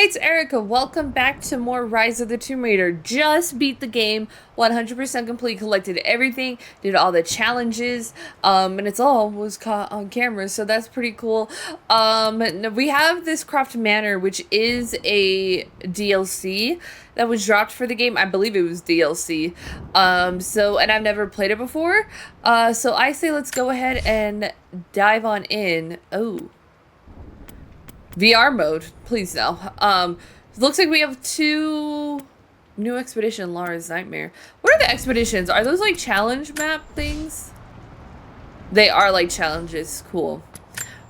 it's Erica. Welcome back to more Rise of the Tomb Raider. Just beat the game, 100% complete, collected everything, did all the challenges, and it's all was caught on camera, so that's pretty cool. We have this Croft Manor, which is a DLC that was dropped for the game. I believe it was DLC. And I've never played it before. So I say let's go ahead and dive on in. Oh. VR mode, please no. Looks like we have two new expedition, Lara's Nightmare. What are the expeditions? Are those like challenge map things? They are like challenges. Cool.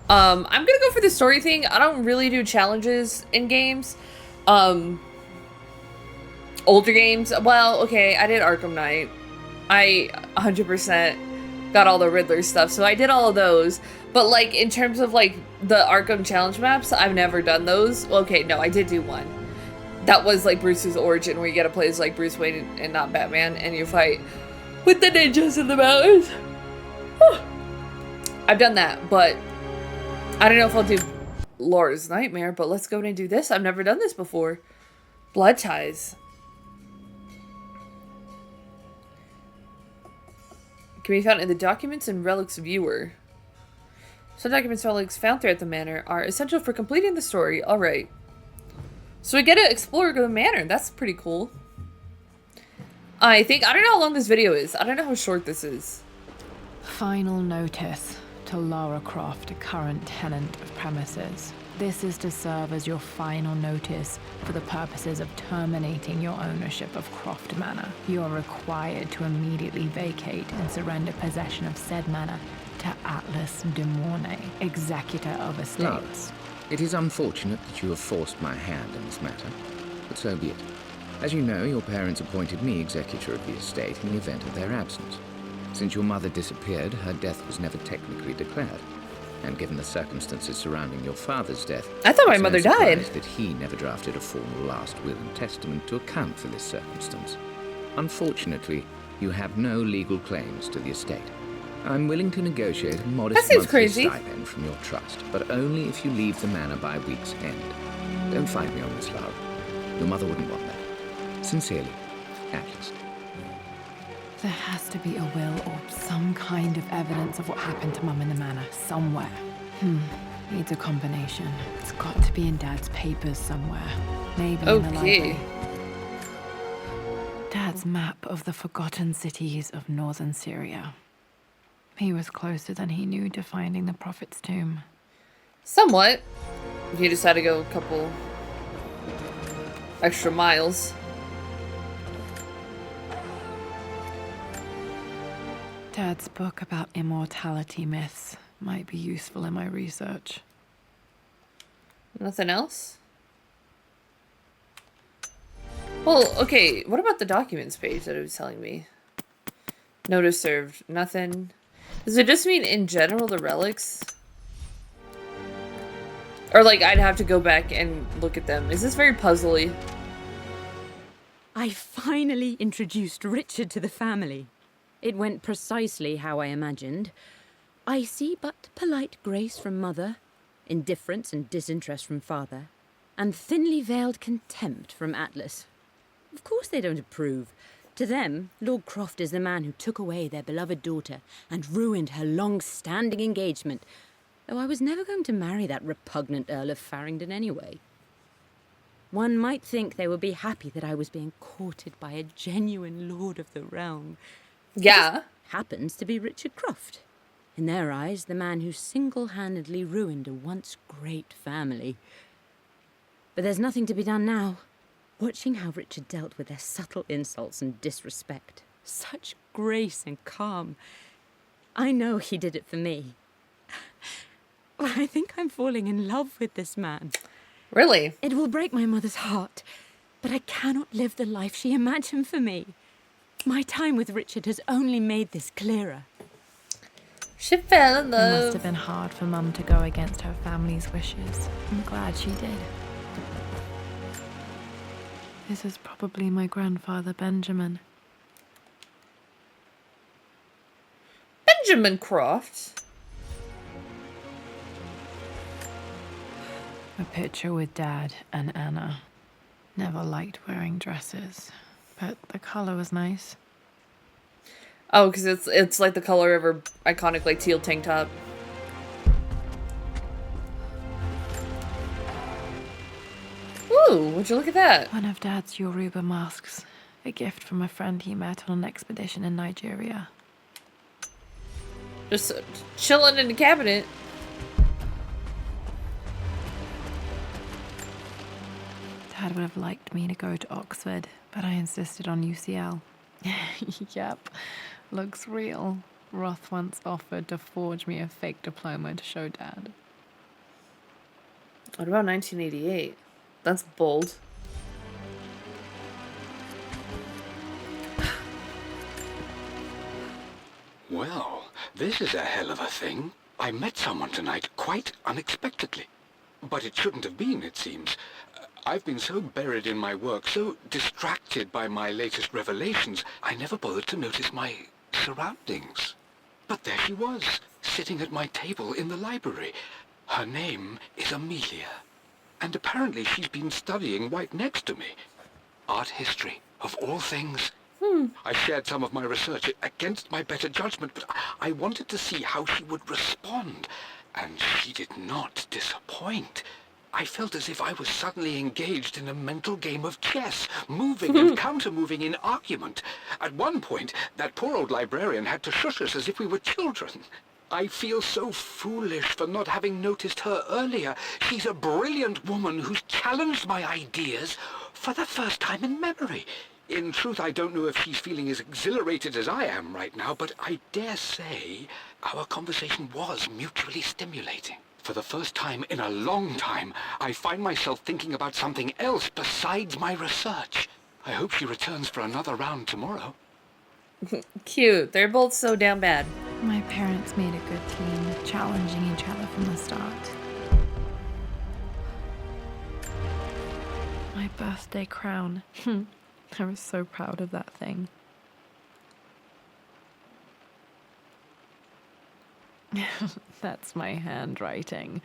I'm gonna go for the story thing. I don't really do challenges in games. Older games. Well, okay, I did Arkham Knight. I 100% got all the Riddler stuff, so I did all of those. But like in terms of like the Arkham challenge maps, I've never done those. Okay, no, I did do one. That was like Bruce's origin, where you gotta play as like Bruce Wayne and not Batman, and you fight with the ninjas in the mountains. I've done that, but I don't know if I'll do Laura's Nightmare, but let's go and do this. I've never done this before. Blood ties. Can be found in the Documents and Relics viewer. Some documents and relics found throughout the manor are essential for completing the story. Alright. So we get to explore the manor. That's pretty cool. I don't know how long this video is. I don't know how short this is. Final notice to Lara Croft, a current tenant of premises. This is to serve as your final notice for the purposes of terminating your ownership of Croft Manor. You are required to immediately vacate and surrender possession of said manor to Atlas de Mornay, executor of estates. It is unfortunate that you have forced my hand in this matter, but so be it. As you know, your parents appointed me executor of the estate in the event of their absence. Since your mother disappeared, her death was never technically declared. And given the circumstances surrounding your father's death, I thought my mother died. That he never drafted a formal last will and testament to account for this circumstance. Unfortunately, you have no legal claims to the estate. I'm willing to negotiate a modest monthly stipend from your trust, but only if you leave the manor by week's end. Don't fight me on this, Lara. Your mother wouldn't want that. Sincerely, Atlas. There has to be a will or some kind of evidence of what happened to Mum in the manor somewhere. Needs a combination. It's got to be in Dad's papers somewhere. Maybe in the library. Dad's map of the forgotten cities of northern Syria. He was closer than he knew to finding the Prophet's tomb. Somewhat. You just had to go a couple extra miles. Dad's book about immortality myths might be useful in my research. Nothing else? Well, okay, what about the documents page that it was telling me? Notice served. Nothing. Does it just mean in general the relics? Or like I'd have to go back and look at them. Is this very puzzly? I finally introduced Richard to the family. It went precisely how I imagined. I see but polite grace from mother, indifference and disinterest from father, and thinly veiled contempt from Atlas. Of course they don't approve. To them, Lord Croft is the man who took away their beloved daughter and ruined her long-standing engagement, though I was never going to marry that repugnant Earl of Farringdon anyway. One might think they would be happy that I was being courted by a genuine lord of the realm. Yeah. Happens to be Richard Croft. In their eyes, the man who single-handedly ruined a once great family. But there's nothing to be done now. Watching how Richard dealt with their subtle insults and disrespect. Such grace and calm. I know he did it for me. I think I'm falling in love with this man. Really? It will break my mother's heart, but I cannot live the life she imagined for me. My time with Richard has only made this clearer. She fell in love. It must have been hard for Mum to go against her family's wishes. I'm glad she did. This is probably my grandfather, Benjamin. Benjamin Croft? A picture with Dad and Anna. Never liked wearing dresses, but the color was nice. Oh, because it's like the color of her iconic like teal tank top. Ooh, would you look at that? One of Dad's Yoruba masks. A gift from a friend he met on an expedition in Nigeria. Just chilling in the cabinet. Dad would have liked me to go to Oxford, but I insisted on UCL. Yep, looks real. Roth once offered to forge me a fake diploma to show Dad. What about 1988? That's bold. Well, this is a hell of a thing. I met someone tonight quite unexpectedly. But it shouldn't have been, it seems. I've been so buried in my work, so distracted by my latest revelations, I never bothered to notice my surroundings. But there she was, sitting at my table in the library. Her name is Amelia. And apparently she's been studying right next to me. Art history, of all things. I shared some of my research against my better judgment, but I wanted to see how she would respond. And she did not disappoint. I felt as if I was suddenly engaged in a mental game of chess, moving and counter-moving in argument. At one point, that poor old librarian had to shush us as if we were children. I feel so foolish for not having noticed her earlier. She's a brilliant woman who's challenged my ideas for the first time in memory. In truth, I don't know if she's feeling as exhilarated as I am right now, but I dare say our conversation was mutually stimulating. For the first time in a long time, I find myself thinking about something else besides my research. I hope she returns for another round tomorrow. Cute. They're both so damn bad. My parents made a good team, challenging each other from the start. My birthday crown. I was so proud of that thing. That's my handwriting.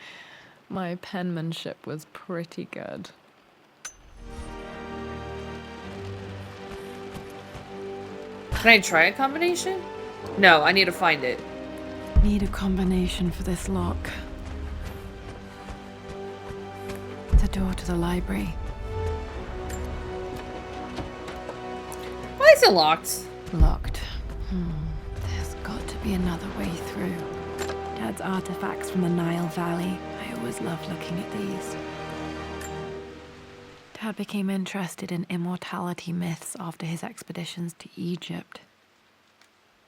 My penmanship was pretty good. Can I try a combination? No, I need to find it. Need a combination for this lock. The door to the library. Why is it locked? Locked. There's got to be another way through. Dad's artifacts from the Nile Valley. I always loved looking at these. Dad became interested in immortality myths after his expeditions to Egypt.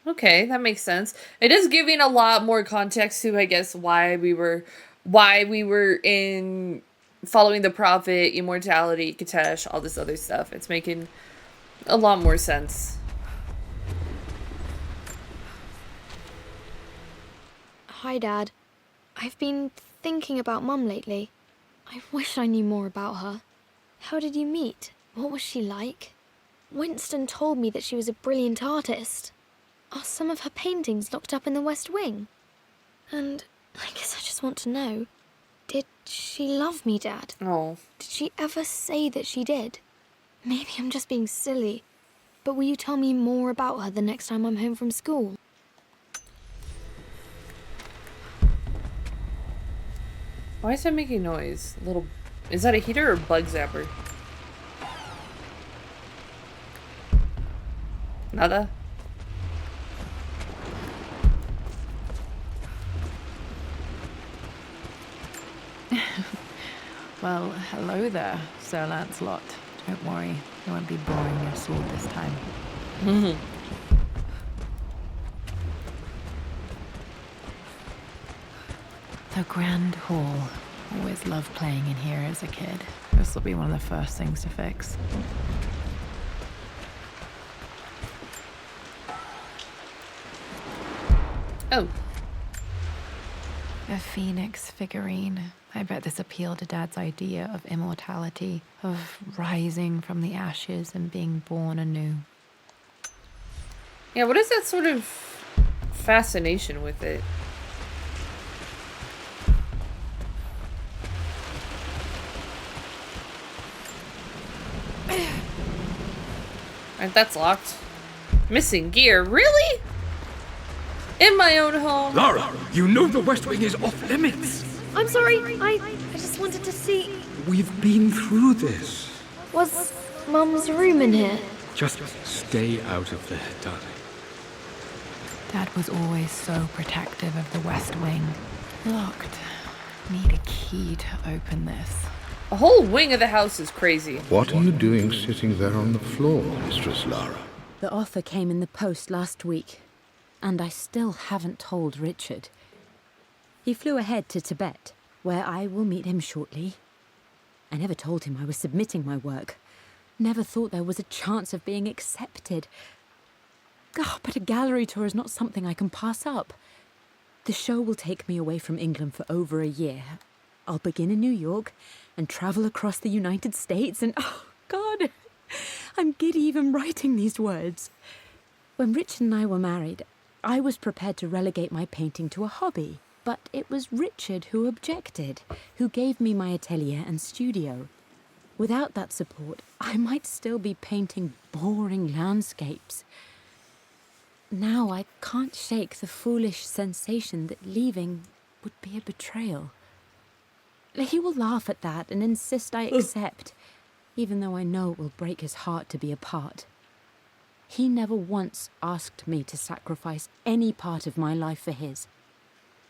Okay, that makes sense. It is giving a lot more context to, I guess, why we were in following the prophet, immortality, Katesh, all this other stuff. It's making a lot more sense. Hi, Dad. I've been thinking about Mum lately. I wish I knew more about her. How did you meet? What was she like? Winston told me that she was a brilliant artist. Are some of her paintings locked up in the West Wing? And I guess I just want to know, did she love me, Dad? Oh. Did she ever say that she did? Maybe I'm just being silly, but will you tell me more about her the next time I'm home from school? Why is that making noise? Is that a heater or bug zapper? Nada? Well, hello there, Sir Lancelot. Don't worry, I won't be boring your sword this time. The Grand Hall. Always loved playing in here as a kid. This will be one of the first things to fix. Oh. A phoenix figurine. I bet this appealed to Dad's idea of immortality, of rising from the ashes and being born anew. Yeah, what is that sort of fascination with it? Alright, that's locked. Missing gear? Really? In my own home? Lara, you know the West Wing is off limits. I'm sorry. I just wanted to see. We've been through this. Was Mum's room in here? Just stay out of there, darling. Dad was always so protective of the West Wing. Locked. Need a key to open this. A whole wing of the house is crazy. What are you doing sitting there on the floor, Mistress Lara? The offer came in the post last week, and I still haven't told Richard. He flew ahead to Tibet, where I will meet him shortly. I never told him I was submitting my work. Never thought there was a chance of being accepted. Oh, but a gallery tour is not something I can pass up. The show will take me away from England for over a year. I'll begin in New York and travel across the United States and, oh, God, I'm giddy even writing these words. When Richard and I were married, I was prepared to relegate my painting to a hobby. But it was Richard who objected, who gave me my atelier and studio. Without that support, I might still be painting boring landscapes. Now I can't shake the foolish sensation that leaving would be a betrayal. He will laugh at that and insist I accept, even though I know it will break his heart to be apart. He never once asked me to sacrifice any part of my life for his.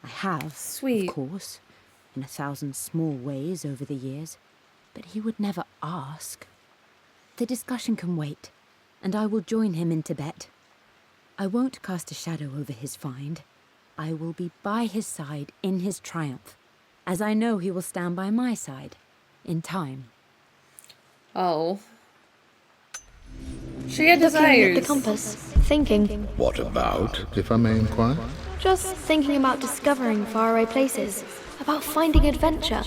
I have, Sweet. of course, in 1,000 small ways over the years, but he would never ask. The discussion can wait, and I will join him in Tibet. I won't cast a shadow over his find. I will be by his side in his triumph, as I know he will stand by my side, in time. Oh. She had Looking at desires. the compass, thinking. What about, if I may inquire? Just thinking about discovering faraway places, about finding adventure.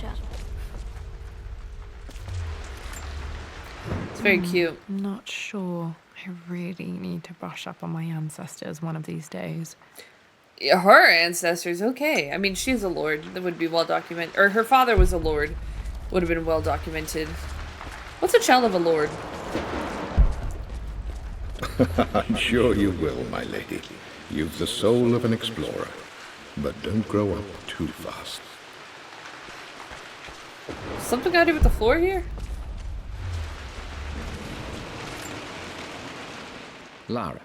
It's very cute. I'm not sure. I really need to brush up on my ancestors one of these days. Yeah, her ancestors, okay. I mean, she's a lord. That would be well documented. Or her father was a lord. Would have been well documented. What's a child of a lord? I'm sure you will, my lady. You've the soul of an explorer. But don't grow up too fast. Something got to do with the floor here? Lara,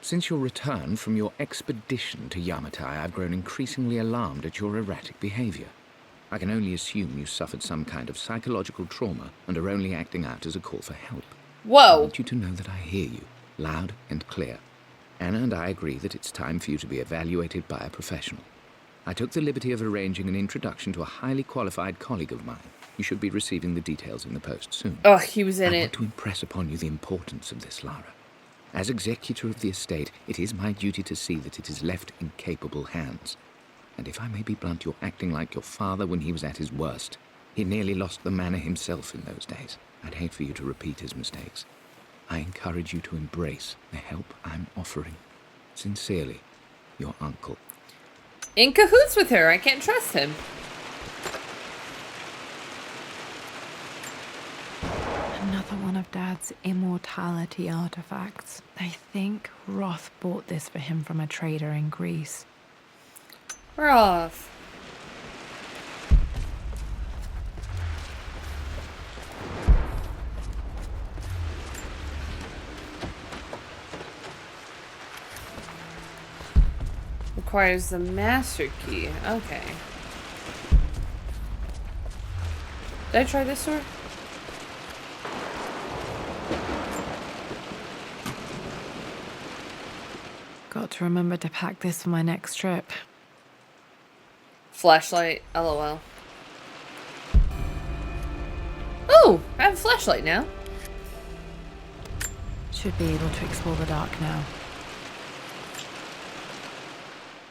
since your return from your expedition to Yamatai, I've grown increasingly alarmed at your erratic behavior. I can only assume you suffered some kind of psychological trauma and are only acting out as a call for help. I Whoa. want you to know that I hear you, loud and clear. Anna and I agree that it's time for you to be evaluated by a professional. I took the liberty of arranging an introduction to a highly qualified colleague of mine. You should be receiving the details in the post soon. Oh, he was in I it. want to impress upon you the importance of this, Lara. As executor of the estate, it is my duty to see that it is left in capable hands. And if I may be blunt, you're acting like your father when he was at his worst. He nearly lost the manor himself in those days. I'd hate for you to repeat his mistakes. I encourage you to embrace the help I'm offering. Sincerely, your uncle. In cahoots with her. I can't trust him. Another one of Dad's immortality artifacts. I think Roth bought this for him from a trader in Greece. We're off. Requires the master key. Okay. Did I try this door? Got to remember to pack this for my next trip. Flashlight. LOL. Oh! I have a flashlight now. Should be able to explore the dark now.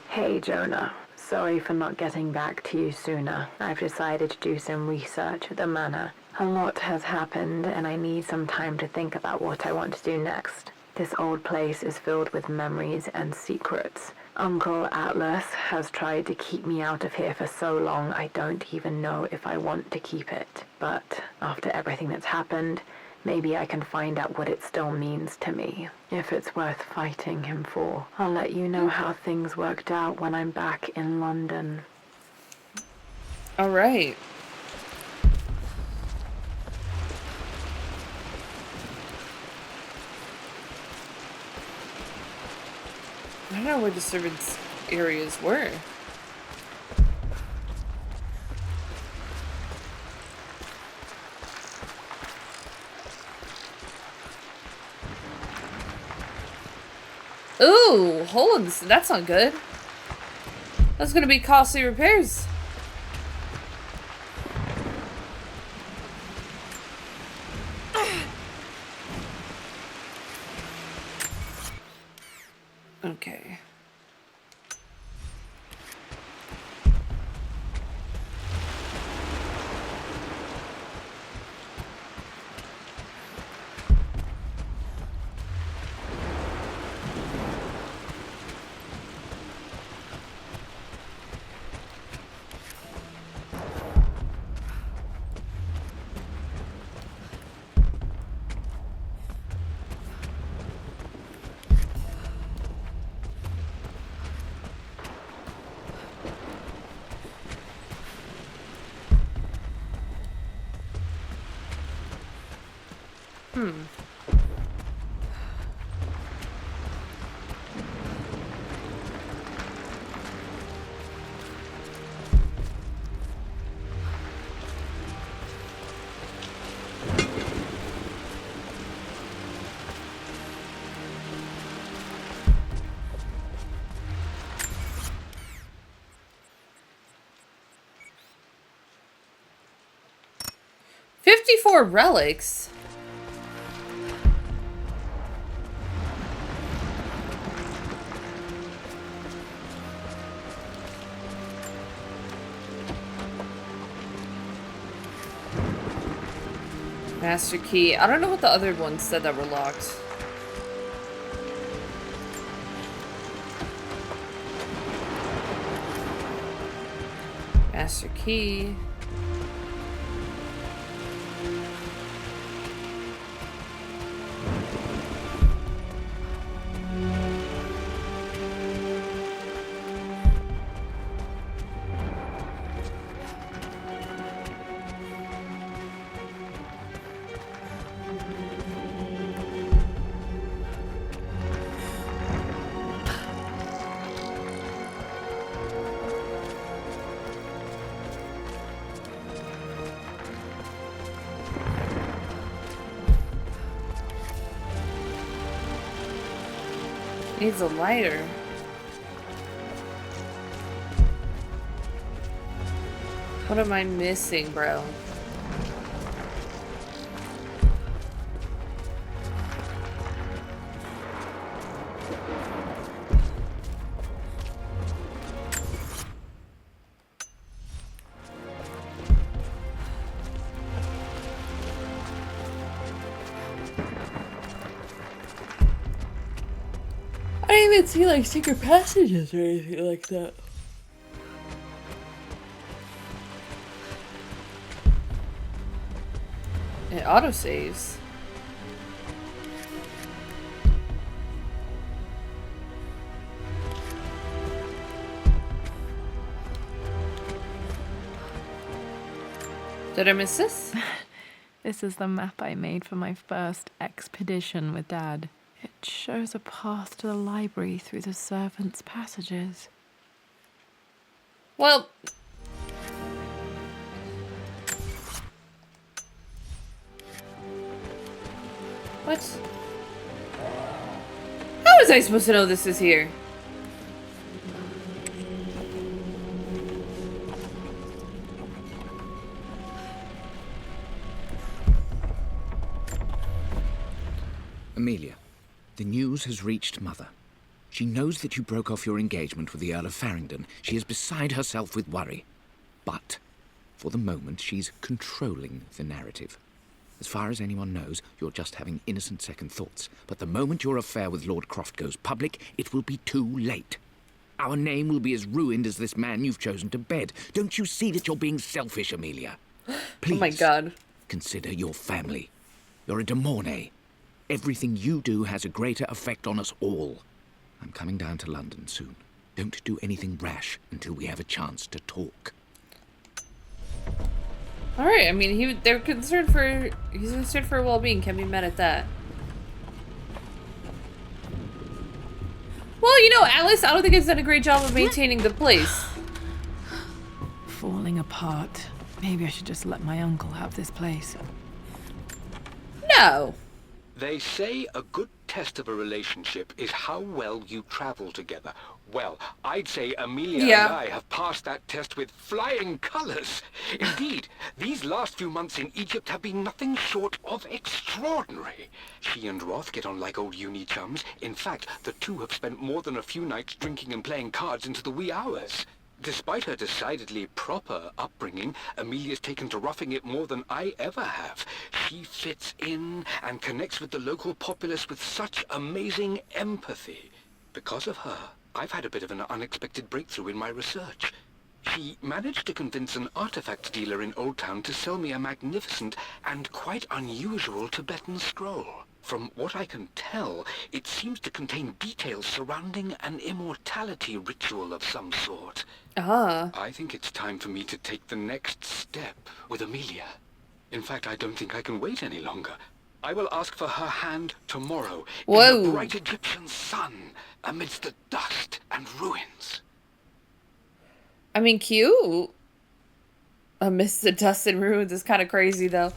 Hey Jonah, sorry for not getting back to you sooner. I've decided to do some research at the manor. A lot has happened and I need some time to think about what I want to do next. This old place is filled with memories and secrets. Uncle Atlas has tried to keep me out of here for so long I don't even know if I want to keep it. But after everything that's happened, Maybe I can find out what it still means to me, if it's worth fighting him for. I'll let you know how things worked out when I'm back in London. All right. I don't know where the servants' areas were. Ooh, hold on, that's not good. That's gonna be costly repairs. Okay. Hmm. "54 relics? Master key. I don't know what the other ones said that were locked. Master key. Needs a lighter. What am I missing, bro? I didn't even see like secret passages or anything like that. It autosaves. Did I miss this? This is the map I made for my first expedition with Dad. It shows a path to the library through the servants' passages. Well... What? How was I supposed to know this is here? Amelia, the news has reached Mother. She knows that you broke off your engagement with the Earl of Farringdon. She is beside herself with worry. But, for the moment, she's controlling the narrative. As far as anyone knows, you're just having innocent second thoughts. But the moment your affair with Lord Croft goes public, it will be too late. Our name will be as ruined as this man you've chosen to bed. Don't you see that you're being selfish, Amelia? Please, oh my God. Consider your family. You're a Demorne. Everything you do has a greater effect on us all. I'm coming down to London soon. Don't do anything rash until we have a chance to talk. All right. I mean, he's concerned for her well-being. Can't be mad at that. Well, you know, Alice, I don't think it's done a great job of maintaining the place. Falling apart. Maybe I should just let my uncle have this place. No. They say a good test of a relationship is how well you travel together. Well, I'd say Amelia and I have passed that test with flying colors. Indeed, these last few months in Egypt have been nothing short of extraordinary. She and Roth get on like old uni chums. In fact, the two have spent more than a few nights drinking and playing cards into the wee hours. Despite her decidedly proper upbringing, Amelia's taken to roughing it more than I ever have. She fits in and connects with the local populace with such amazing empathy. Because of her, I've had a bit of an unexpected breakthrough in my research. She managed to convince an artifact dealer in Old Town to sell me a magnificent and quite unusual Tibetan scroll. From what I can tell, it seems to contain details surrounding an immortality ritual of some sort. I think it's time for me to take the next step with Amelia. In fact, I don't think I can wait any longer. I will ask for her hand tomorrow in the bright Egyptian sun amidst the dust and ruins. I mean, cute. Amidst the dust and ruins is kind of crazy, though.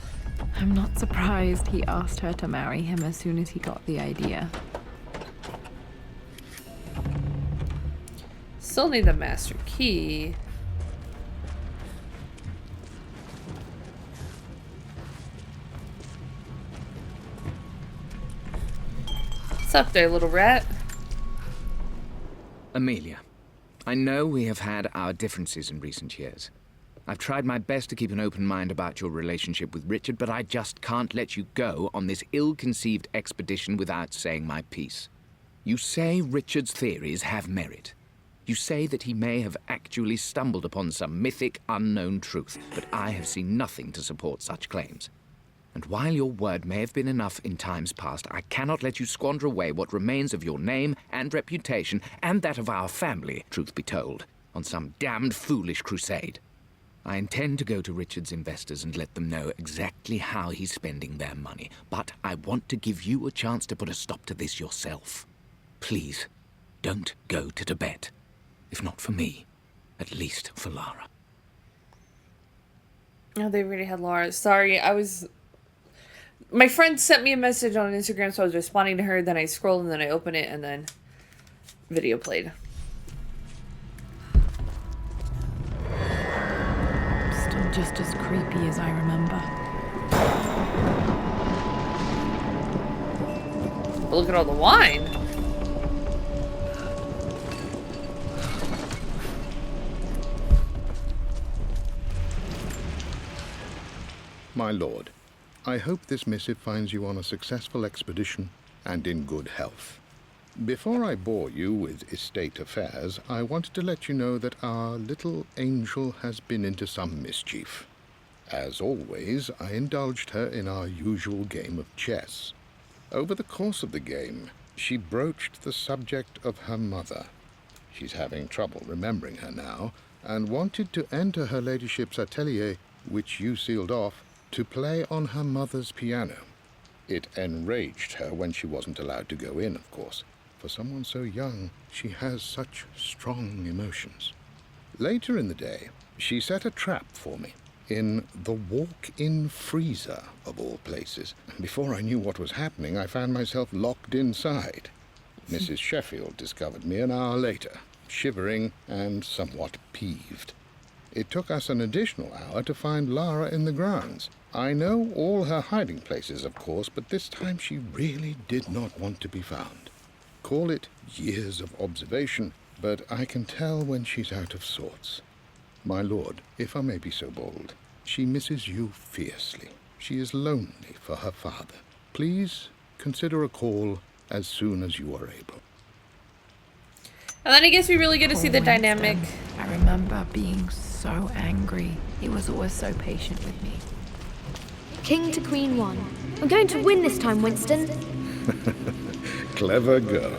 I'm not surprised he asked her to marry him as soon as he got the idea. Still need the master key. What's up there, little rat? Amelia, I know we have had our differences in recent years. I've tried my best to keep an open mind about your relationship with Richard, but I just can't let you go on this ill-conceived expedition without saying my piece. You say Richard's theories have merit. You say that he may have actually stumbled upon some mythic, unknown truth, but I have seen nothing to support such claims. And while your word may have been enough in times past, I cannot let you squander away what remains of your name and reputation, and that of our family, truth be told, on some damned foolish crusade. I intend to go to Richard's investors and let them know exactly how he's spending their money, but I want to give you a chance to put a stop to this yourself. Please, don't go to Tibet. If not for me, at least for Lara. Oh, they already had Lara. Sorry, my friend sent me a message on Instagram, so I was responding to her, then I scrolled, and then I opened it, and then video played. Still just as creepy as I remember. But look at all the wine. My lord, I hope this missive finds you on a successful expedition and in good health. Before I bore you with estate affairs, I wanted to let you know that our little angel has been into some mischief. As always, I indulged her in our usual game of chess. Over the course of the game, she broached the subject of her mother. She's having trouble remembering her now, and wanted to enter her ladyship's atelier, which you sealed off, to play on her mother's piano. It enraged her when she wasn't allowed to go in, of course. For someone so young, she has such strong emotions. Later in the day, she set a trap for me in the walk-in freezer, of all places. And before I knew what was happening, I found myself locked inside. Mrs. Sheffield discovered me an hour later, shivering and somewhat peeved. It took us an additional hour to find Lara in the grounds. I know all her hiding places, of course, but this time she really did not want to be found. Call it years of observation, but I can tell when she's out of sorts. My lord, if I may be so bold, she misses you fiercely. She is lonely for her father. Please consider a call as soon as you are able. And then I guess we really get to see the dynamic. I remember being so angry. He was always so patient with me. King to Queen 1. I'm going to win this time, Winston. Clever girl.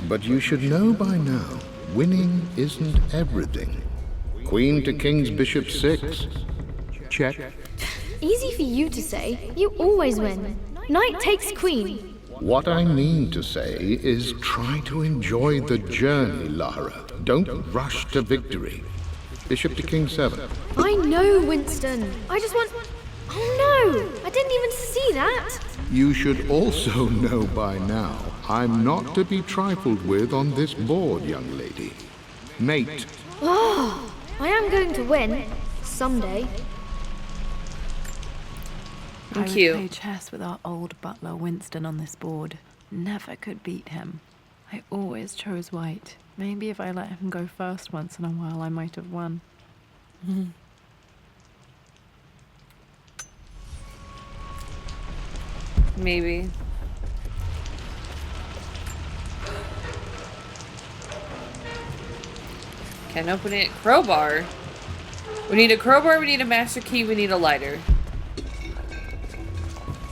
But you should know by now, winning isn't everything. Queen to King's Bishop 6. Check. Easy for you to say. You always win. Knight takes Queen. What I mean to say is try to enjoy the journey, Lara. Don't rush to victory. Bishop to King 7. I know, Winston. I just want... Oh no! I didn't even see that! You should also know by now, I'm not to be trifled with on this board, young lady. Mate. Oh, I am going to win. Someday. I would Cute. play chess with our old butler Winston on this board. Never could beat him. I always chose white. Maybe if I let him go first once in a while, I might have won. Maybe. Can't open it. Crowbar. We need a crowbar, we need a master key, we need a lighter.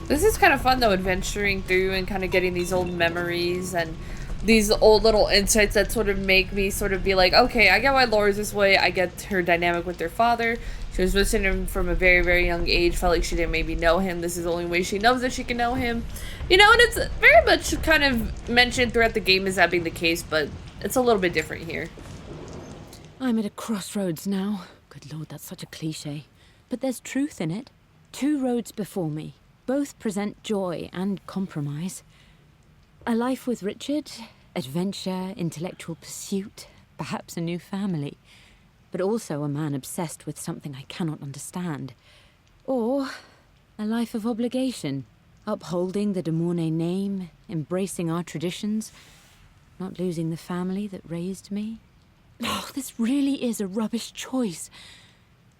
This is kind of fun though, adventuring through and kind of getting these old memories and these old little insights that sort of make me sort of be like, okay, I get why Laura's this way. I get her dynamic with their father. She was missing him from a very, very young age. Felt like she didn't maybe know him. This is the only way she knows that she can know him. You know, and it's very much kind of mentioned throughout the game as that being the case, but it's a little bit different here. I'm at a crossroads now. Good Lord, that's such a cliche. But there's truth in it. 2 roads before me. Both present joy and compromise. A life with Richard, adventure, intellectual pursuit, perhaps a new family. But also a man obsessed with something I cannot understand. Or a life of obligation, upholding the de Mornay name, embracing our traditions, not losing the family that raised me. Oh, this really is a rubbish choice.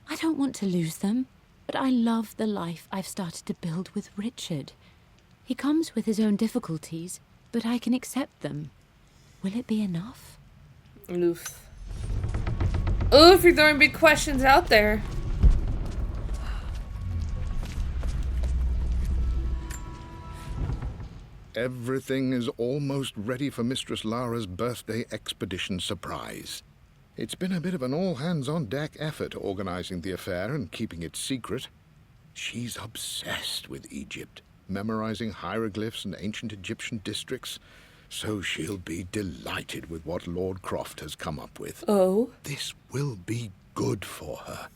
I don't want to lose them, but I love the life I've started to build with Richard. He comes with his own difficulties, but I can accept them. Will it be enough? Oof. Oof, you're throwing big questions out there. Everything is almost ready for Mistress Lara's birthday expedition surprise. It's been a bit of an all-hands-on-deck effort organizing the affair and keeping it secret. She's obsessed with Egypt, memorizing hieroglyphs and ancient Egyptian districts, so she'll be delighted with what Lord Croft has come up with. Oh? This will be good for her.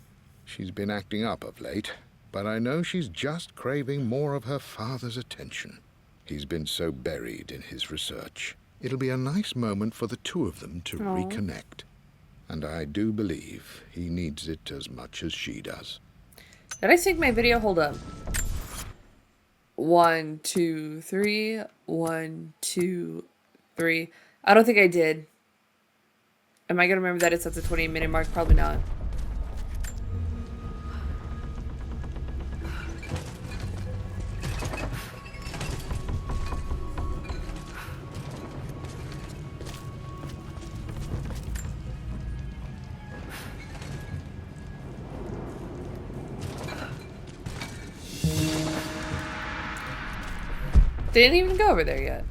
She's been acting up of late, but I know she's just craving more of her father's attention. He's been so buried in his research. It'll be a nice moment for the 2 of them to reconnect. And I do believe he needs it as much as she does. Did I sync my video? Hold up. 1, 2, 3. 1, 2, 3. I don't think I did. Am I gonna remember that it's at the 20-minute mark? Probably not. Didn't even go over there yet.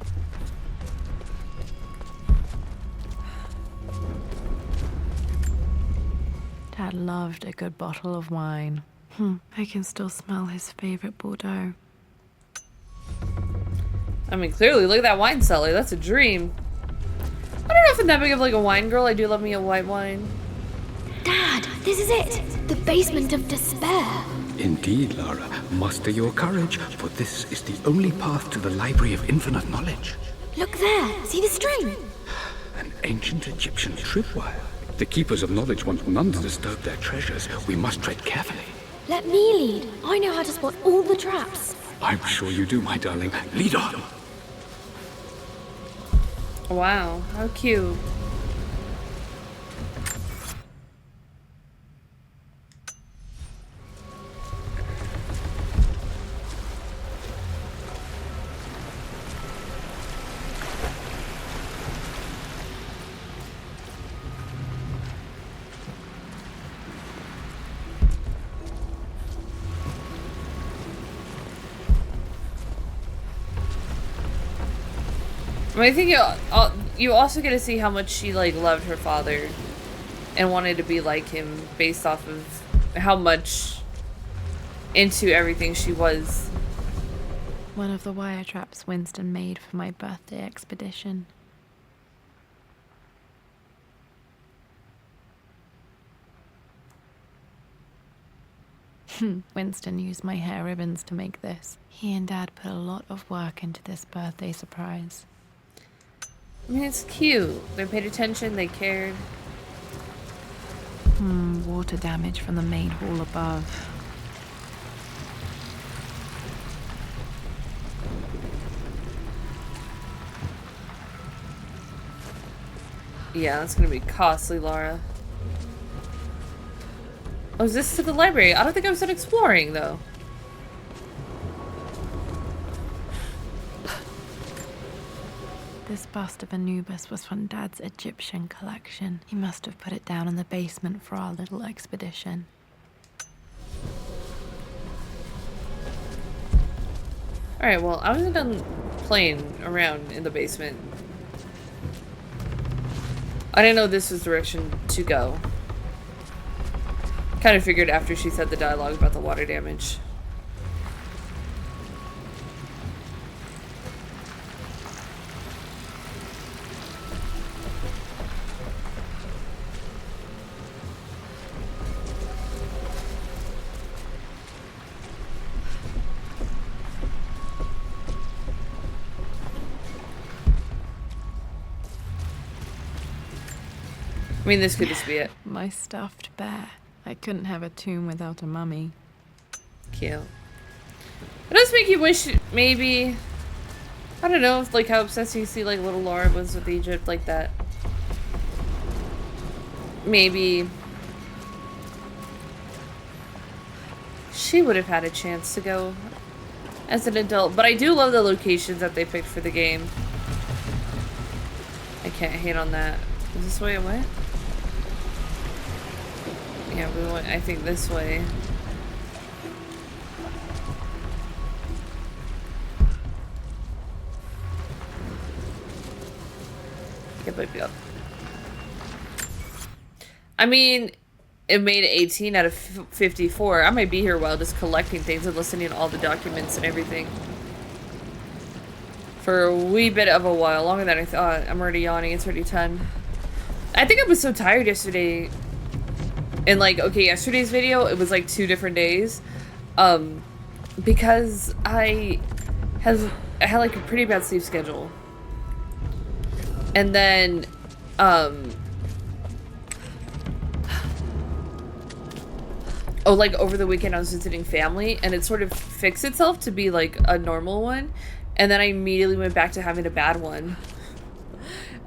Dad loved a good bottle of wine. I can still smell his favorite Bordeaux. I mean, clearly, look at that wine cellar. That's a dream. I don't know if I'm that big of like a wine girl. I do love me a white wine. Dad, this is it. The basement of despair. Indeed, Lara. Muster your courage, for this is the only path to the Library of Infinite Knowledge. Look there. See the string? An ancient Egyptian tripwire. The Keepers of Knowledge want none to disturb their treasures. We must tread carefully. Let me lead. I know how to spot all the traps. I'm sure you do, my darling. Lead on. Wow, how cute. I mean, I think you also get to see how much she like loved her father and wanted to be like him based off of how much into everything she was. One of the wire traps Winston made for my birthday expedition. Winston used my hair ribbons to make this. He and Dad put a lot of work into this birthday surprise. I mean, it's cute. They paid attention, they cared. Water damage from the main hall above. Yeah, that's gonna be costly, Lara. Oh, is this to the library? I don't think I was done exploring, though. This bust of Anubis was from Dad's Egyptian collection. He must have put it down in the basement for our little expedition. Alright, well, I wasn't done playing around in the basement. I didn't know this was the direction to go. Kind of figured after she said the dialogue about the water damage. I mean, this could just be it. My stuffed bear. I couldn't have a tomb without a mummy. Cute. It does make you wish, maybe... I don't know, like how obsessed you see like little Lara was with Egypt, like that. Maybe... she would have had a chance to go as an adult. But I do love the locations that they picked for the game. I can't hate on that. Is this the way it went? Yeah, we went, I think, this way. Yep. I mean, it made 18 out of 54. I might be here a while just collecting things and listening to all the documents and everything. For a wee bit of a while, longer than I thought. I'm already yawning, it's already 10. I think I was so tired yesterday. And like, okay, yesterday's video, it was like 2 different days. Because I had like a pretty bad sleep schedule. And then, oh, like over the weekend I was visiting family and it sort of fixed itself to be like a normal one. And then I immediately went back to having a bad one.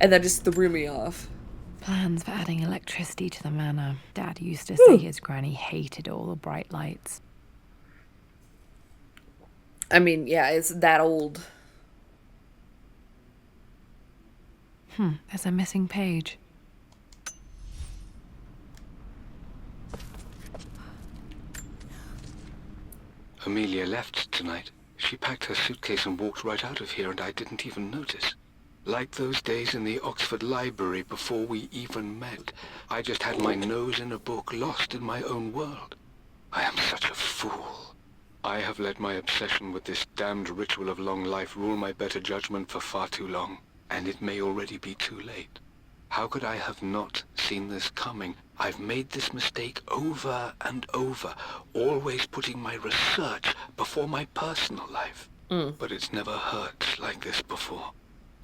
And that just threw me off. Plans for adding electricity to the manor. Dad used to say his granny hated all the bright lights. I mean, yeah, it's that old. There's a missing page. Amelia left tonight. She packed her suitcase and walked right out of here, and I didn't even notice. Like those days in the Oxford Library before we even met. I just had my nose in a book, lost in my own world. I am such a fool. I have let my obsession with this damned ritual of long life rule my better judgment for far too long, and it may already be too late. How could I have not seen this coming? I've made this mistake over and over, always putting my research before my personal life. But it's never hurt like this before.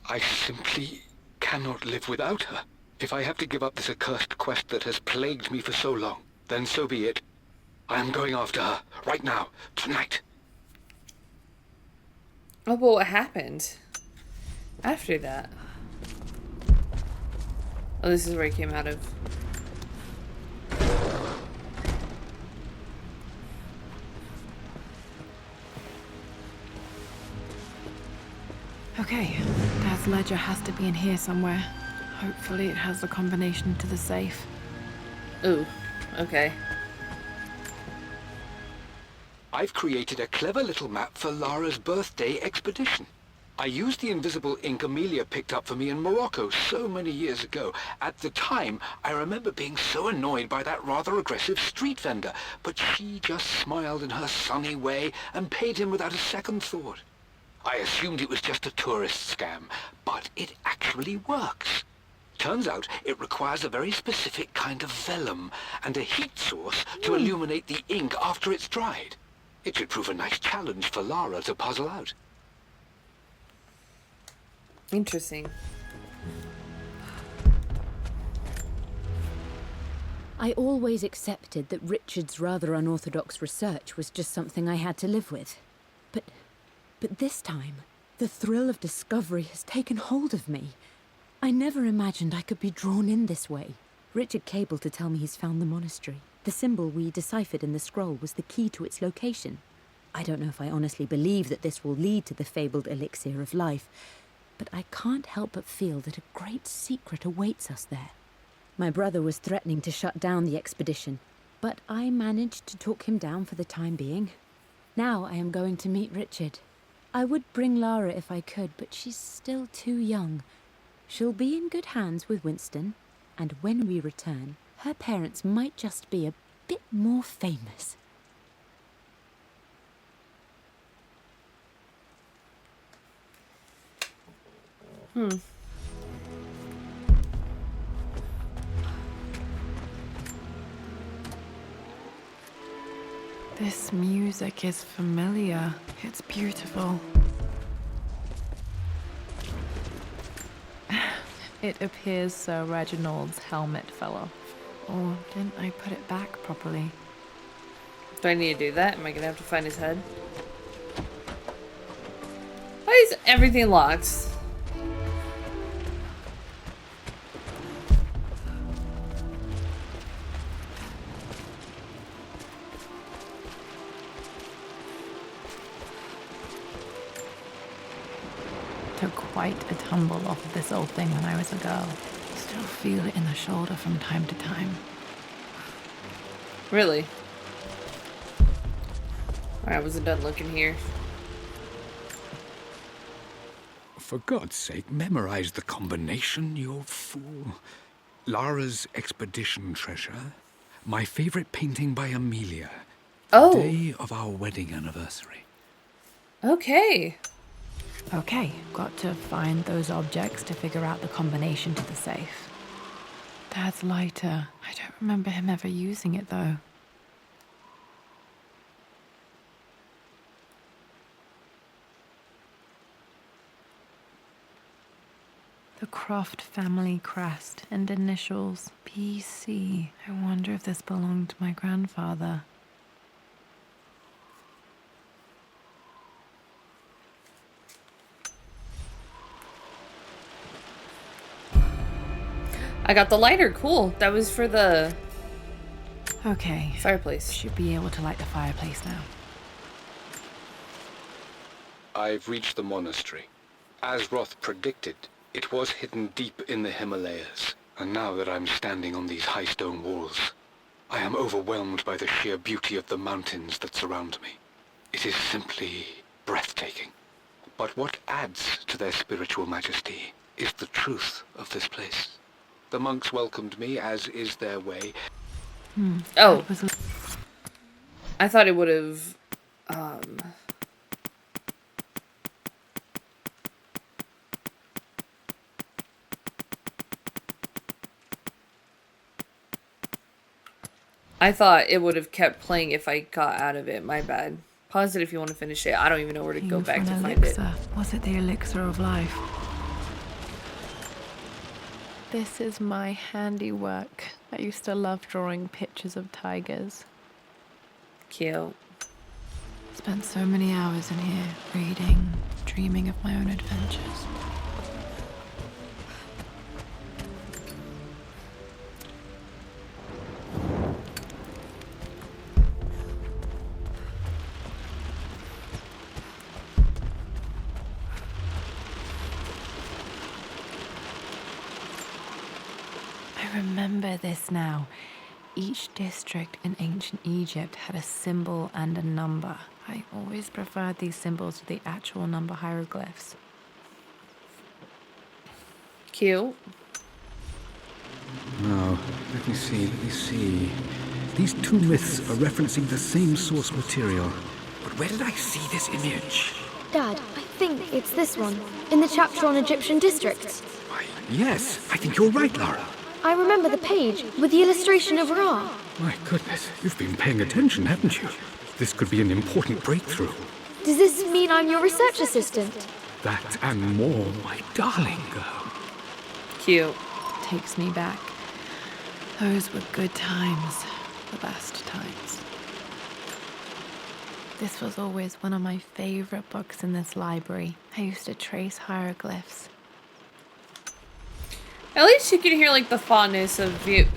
I simply cannot live without her. If I have to give up this accursed quest that has plagued me for so long, then so be it. I am going after her, right now, tonight. Oh, but what happened after that? Oh, this is where he came out of. Okay, Dad's ledger has to be in here somewhere. Hopefully it has the combination to the safe. Ooh, okay. I've created a clever little map for Lara's birthday expedition. I used the invisible ink Amelia picked up for me in Morocco so many years ago. At the time, I remember being so annoyed by that rather aggressive street vendor, but she just smiled in her sunny way and paid him without a second thought. I assumed it was just a tourist scam, but it actually works. Turns out it requires a very specific kind of vellum and a heat source to illuminate the ink after it's dried. It should prove a nice challenge for Lara to puzzle out. Interesting. I always accepted that Richard's rather unorthodox research was just something I had to live with. But this time, the thrill of discovery has taken hold of me. I never imagined I could be drawn in this way. Richard cabled to tell me he's found the monastery. The symbol we deciphered in the scroll was the key to its location. I don't know if I honestly believe that this will lead to the fabled elixir of life, but I can't help but feel that a great secret awaits us there. My brother was threatening to shut down the expedition, but I managed to talk him down for the time being. Now I am going to meet Richard. I would bring Lara if I could, but she's still too young. She'll be in good hands with Winston, and when we return, her parents might just be a bit more famous. This music is familiar. It's beautiful. It appears Sir Reginald's helmet fell off. Or didn't I put it back properly? Do I need to do that? Am I gonna have to find his head? Why is everything locked? Took quite a tumble off of this old thing when I was a girl. Still feel it in the shoulder from time to time. Really? Alright, I wasn't done looking here. For God's sake, memorize the combination, you old fool. Lara's expedition treasure. My favorite painting by Amelia. Oh. Day of our wedding anniversary. Okay. Okay, got to find those objects to figure out the combination to the safe. Dad's lighter. I don't remember him ever using it, though. The Croft family crest and initials PC. I wonder if this belonged to my grandfather. I got the lighter. Cool. That was for the Okay. fireplace. Should be able to light the fireplace now. I've reached the monastery. As Roth predicted, it was hidden deep in the Himalayas. And now that I'm standing on these high stone walls, I am overwhelmed by the sheer beauty of the mountains that surround me. It is simply breathtaking. But what adds to their spiritual majesty is the truth of this place. The monks welcomed me, as is their way. Oh. I thought it would have, I thought it would have kept playing if I got out of it. My bad. Pause it if you want to finish it. I don't even know where to go back to find it. Was it the elixir of life? This is my handiwork. I used to love drawing pictures of tigers. Cute. Spent so many hours in here, reading, dreaming of my own adventures. I remember this now. Each district in ancient Egypt had a symbol and a number. I always preferred these symbols to the actual number hieroglyphs. Cute. Now, let me see. These two myths are referencing the same source material. But where did I see this image? Dad, I think it's this one, in the chapter on Egyptian districts. Why, yes, I think you're right, Lara. I remember the page with the illustration of Ra. My goodness, you've been paying attention, haven't you? This could be an important breakthrough. Does this mean I'm your research assistant? That and more, my darling girl. Cute. Takes me back. Those were good times. The best times. This was always one of my favorite books in this library. I used to trace hieroglyphs. At least you can hear like the fondness of you,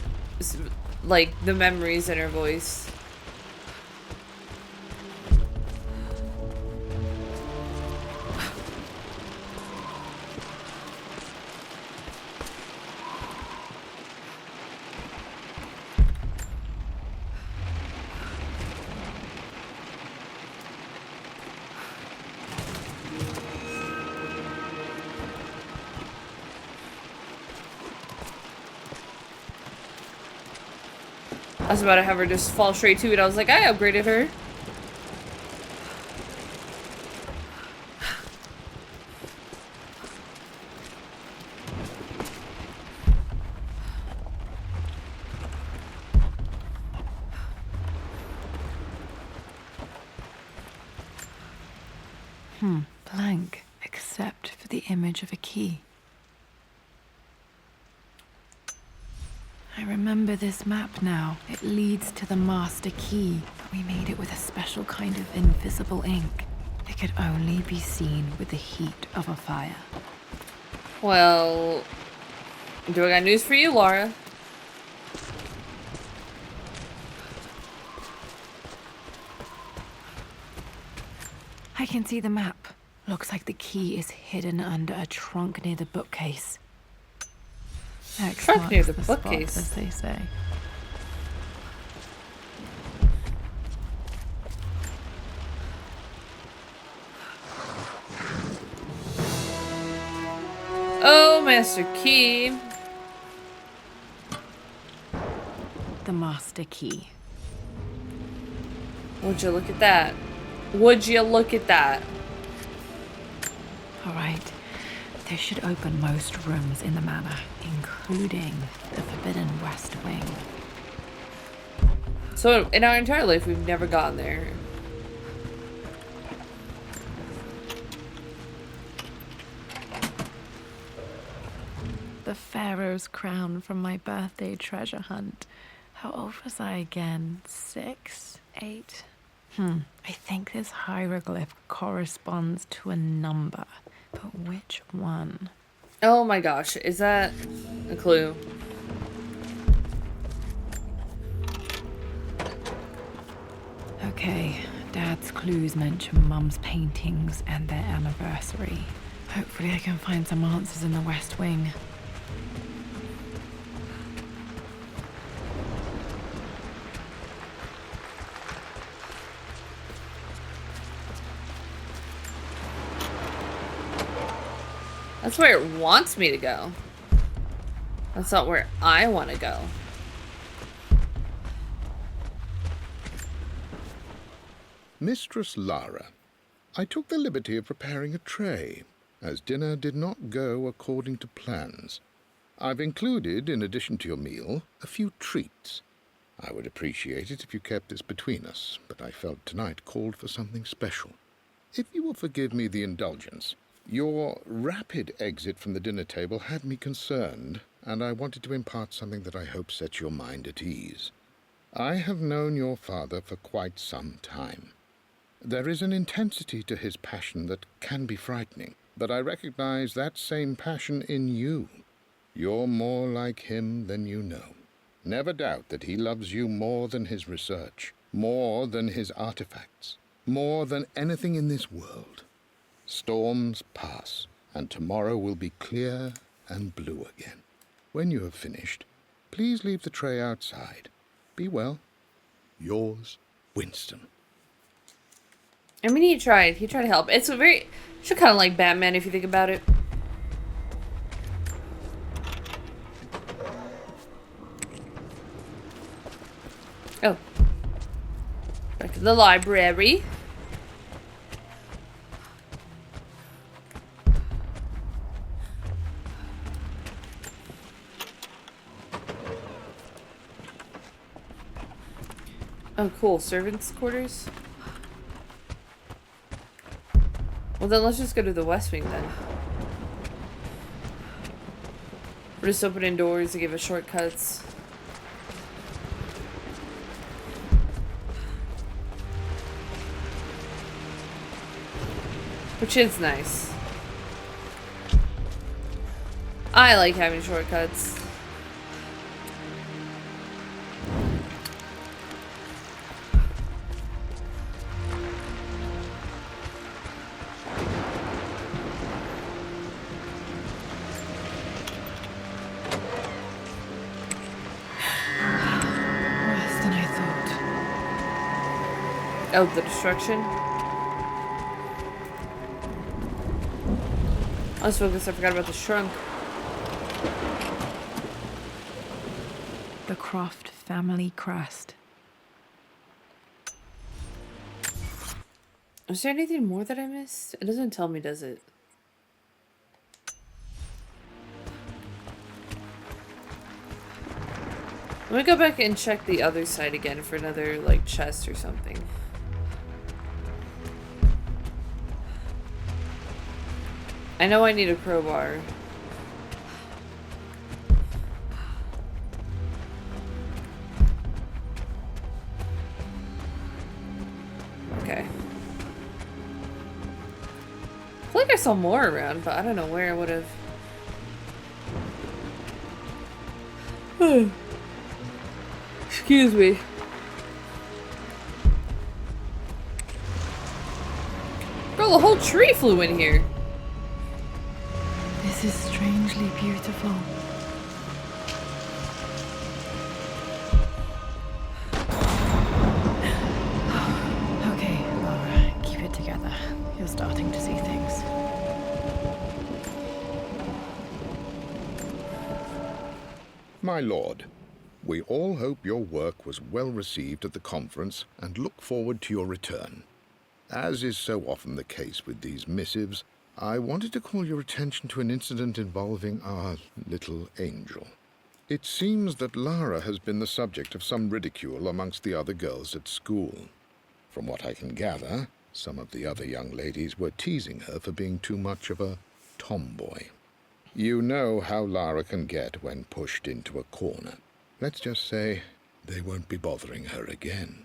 like the memories in her voice. I was about to have her just fall straight to it. I was like, I upgraded her. Blank, except for the image of a key. I remember this map now. It leads to the master key. We made it with a special kind of invisible ink. It could only be seen with the heat of a fire. Well, do I got news for you, Lara? I can see the map. Looks like the key is hidden under a trunk near the bookcase. X Trunk near marks the spot, bookcase. as they say. Oh, Master Key. The master key. Would you look at that? Would you look at that? All right. This should open most rooms in the manor, including the forbidden West Wing. So in our entire life, we've never gotten there. The Pharaoh's crown from my birthday treasure hunt. How old was I again? 6? 8? I think this hieroglyph corresponds to a number. But which one? Oh my gosh, is that a clue? Okay, Dad's clues mention Mum's paintings and their anniversary. Hopefully I can find some answers in the West Wing. That's where it wants me to go. That's not where I want to go. Mistress Lara, I took the liberty of preparing a tray, as dinner did not go according to plans. I've included, in addition to your meal, a few treats. I would appreciate it if you kept this between us, but I felt tonight called for something special. If you will forgive me the indulgence, your rapid exit from the dinner table had me concerned, and I wanted to impart something that I hope sets your mind at ease. I have known your father for quite some time. There is an intensity to his passion that can be frightening, but I recognize that same passion in you. You're more like him than you know. Never doubt that he loves you more than his research, more than his artifacts, more than anything in this world. Storms pass, and tomorrow will be clear and blue again. When you have finished, please leave the tray outside. Be well. Yours, Winston. I mean, he tried. He tried to help. It's a very... She's kind of like Batman if you think about it. Back to the library. Oh, cool. Servants' quarters? Well, then let's just go to the West Wing, then. We're just opening doors to give us shortcuts. Which is nice. I like having shortcuts. Oh, the destruction? I was focused, I forgot about the shrunk. The Croft family crest. Is there anything more that I missed? It doesn't tell me, does it? Let me go back and check the other side again for another, like, chest or something. I know I need a crowbar. Okay. I feel like I saw more around, but I don't know where I would have. Excuse me. Bro, the whole tree flew in here. This is strangely beautiful. Okay, Lara, keep it together. You're starting to see things. My lord, we all hope your work was well received at the conference and look forward to your return. As is so often the case with these missives, I wanted to call your attention to an incident involving our little angel. It seems that Lara has been the subject of some ridicule amongst the other girls at school. From what I can gather, some of the other young ladies were teasing her for being too much of a tomboy. You know how Lara can get when pushed into a corner. Let's just say they won't be bothering her again.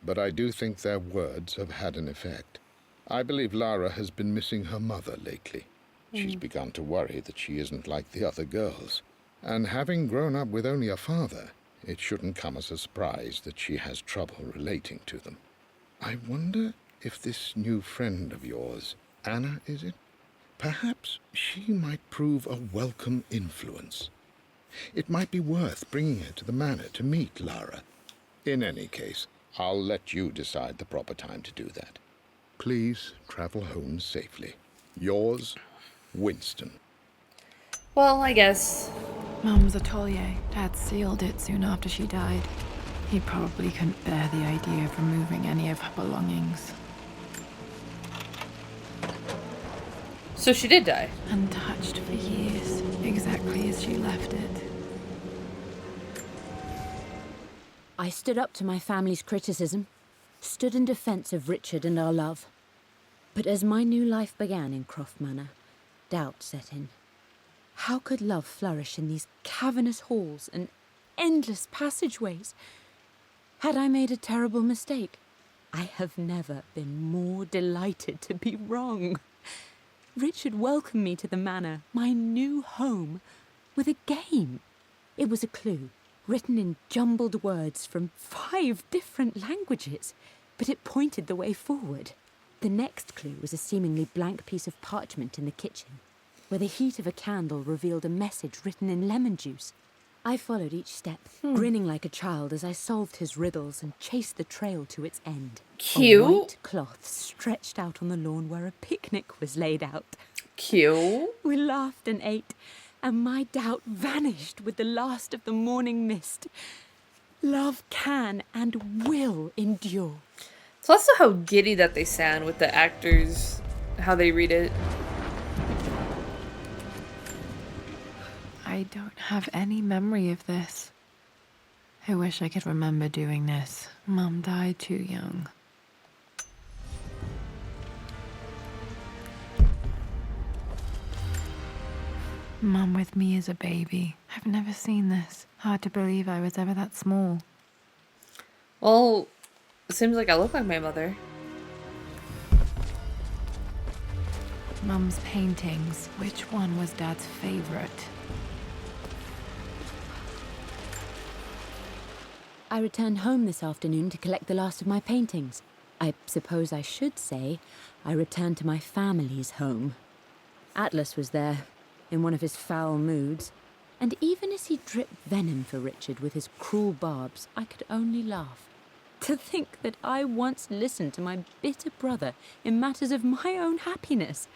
But I do think their words have had an effect. I believe Lara has been missing her mother lately. She's begun to worry that she isn't like the other girls. And having grown up with only a father, it shouldn't come as a surprise that she has trouble relating to them. I wonder if this new friend of yours, Anna, is it? Perhaps she might prove a welcome influence. It might be worth bringing her to the manor to meet Lara. In any case, I'll let you decide the proper time to do that. Please travel home safely. Yours, Winston. Well, I guess. Mum's atelier. Dad sealed it soon after she died. He probably couldn't bear the idea of removing any of her belongings. So she did die. Untouched for years, exactly as she left it. I stood up to my family's criticism, stood in defense of Richard and our love. But as my new life began in Croft Manor, doubt set in. How could love flourish in these cavernous halls and endless passageways? Had I made a terrible mistake? I have never been more delighted to be wrong. Richard welcomed me to the manor, my new home, with a game. It was a clue, written in jumbled words from 5 different languages, but it pointed the way forward. The next clue was a seemingly blank piece of parchment in the kitchen, where the heat of a candle revealed a message written in lemon juice. I followed each step, grinning like a child as I solved his riddles and chased the trail to its end. Cute. A white cloth stretched out on the lawn where a picnic was laid out. Cute. We laughed and ate, and my doubt vanished with the last of the morning mist. Love can and will endure. It's also how giddy that they sound with the actors, how they read it. I don't have any memory of this. I wish I could remember doing this. Mum died too young. Mum with me as a baby. I've never seen this. Hard to believe I was ever that small. Well, it seems like I look like my mother. Mum's paintings. Which one was Dad's favorite? I returned home this afternoon to collect the last of my paintings. I suppose I should say I returned to my family's home. Atlas was there, in one of his foul moods, and even as he dripped venom for Richard with his cruel barbs, I could only laugh. To think that I once listened to my bitter brother in matters of my own happiness.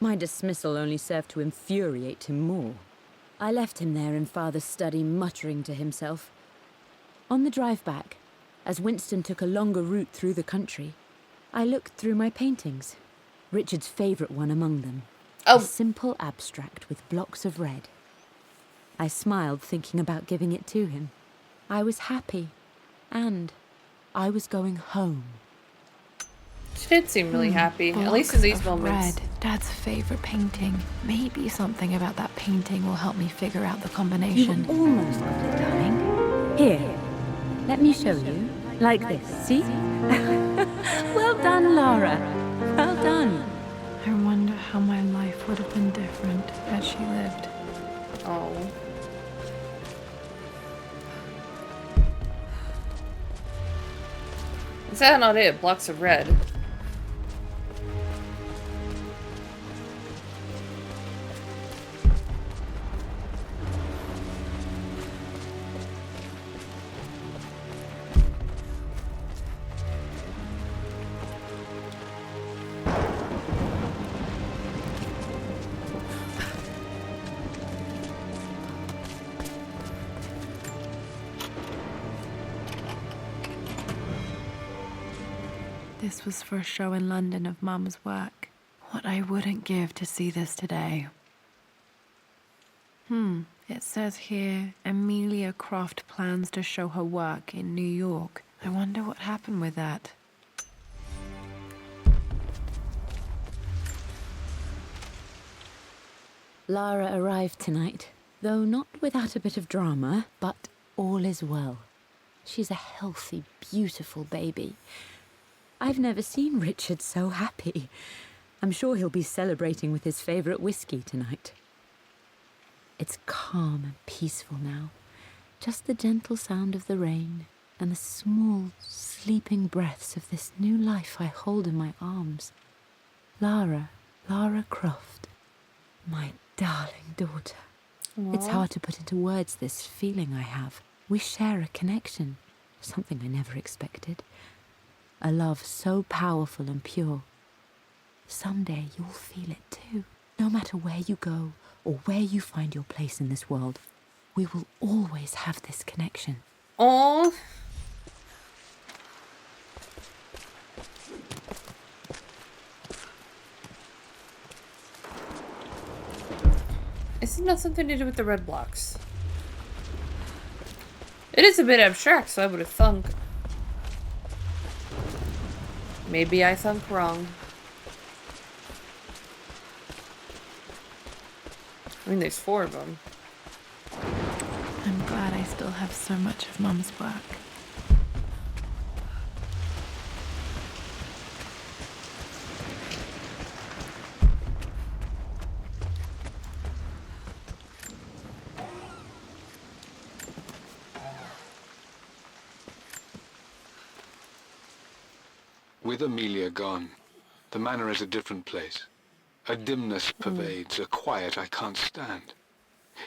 My dismissal only served to infuriate him more. I left him there in Father's study, muttering to himself. On the drive back, as Winston took a longer route through the country, I looked through my paintings, Richard's favourite one among them. A simple abstract with blocks of red. I smiled, thinking about giving it to him. I was happy, and I was going home. She did seem really happy, at least in these moments. Red, Dad's favorite painting. Maybe something about that painting will help me figure out the combination. You almost got it, darling. Here, let me show you. Like this, see? Well done, Lara. Well done. I wonder how my life would have been different had she lived. Oh. Is that not it? Blocks of red. This was for a show in London of Mum's work. What I wouldn't give to see this today. It says here, Amelia Croft plans to show her work in New York. I wonder what happened with that. Lara arrived tonight, though not without a bit of drama, but all is well. She's a healthy, beautiful baby. I've never seen Richard so happy. I'm sure he'll be celebrating with his favourite whiskey tonight. It's calm and peaceful now. Just the gentle sound of the rain and the small, sleeping breaths of this new life I hold in my arms. Lara Croft, my darling daughter. Aww. It's hard to put into words this feeling I have. We share a connection, something I never expected. A love so powerful and pure. Someday you'll feel it too. No matter where you go or where you find your place in this world, we will always have this connection. Aww. Is it not something to do with the red blocks? It is a bit abstract, so I would have thunk. Maybe I thunk wrong. I mean, there's 4 of them. I'm glad I still have so much of Mum's work. With Amelia gone, the manor is a different place. A dimness pervades, a quiet I can't stand.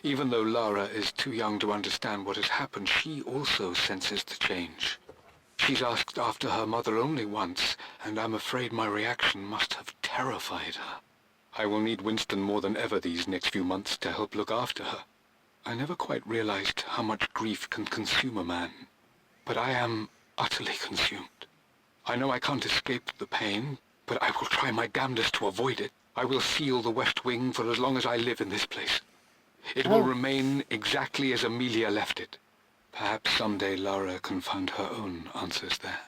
Even though Lara is too young to understand what has happened, she also senses the change. She's asked after her mother only once, and I'm afraid my reaction must have terrified her. I will need Winston more than ever these next few months to help look after her. I never quite realized how much grief can consume a man. but I am utterly consumed. I know I can't escape the pain, but I will try my damnedest to avoid it. I will seal the West Wing for as long as I live in this place. It will remain exactly as Amelia left it. Perhaps someday Lara can find her own answers there.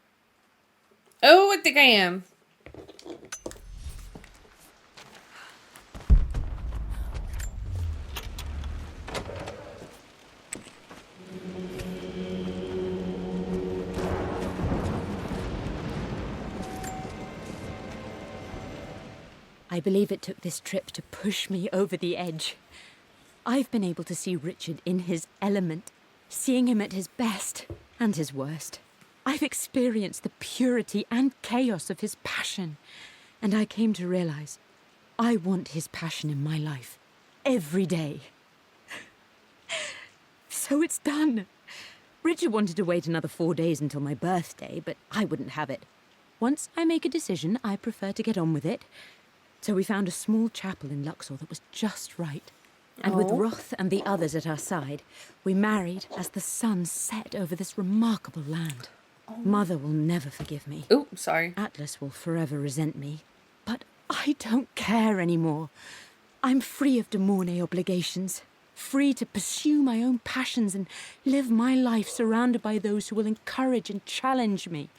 Oh, I think I am. I believe it took this trip to push me over the edge. I've been able to see Richard in his element, seeing him at his best and his worst. I've experienced the purity and chaos of his passion, and I came to realize I want his passion in my life every day. So it's done. Richard wanted to wait another 4 days until my birthday, but I wouldn't have it. Once I make a decision, I prefer to get on with it. So we found a small chapel in Luxor that was just right. And with Roth and the others at our side, we married as the sun set over this remarkable land. Mother will never forgive me. Oh, sorry. Atlas will forever resent me. But I don't care anymore. I'm free of de Mornay obligations. Free to pursue my own passions and live my life surrounded by those who will encourage and challenge me.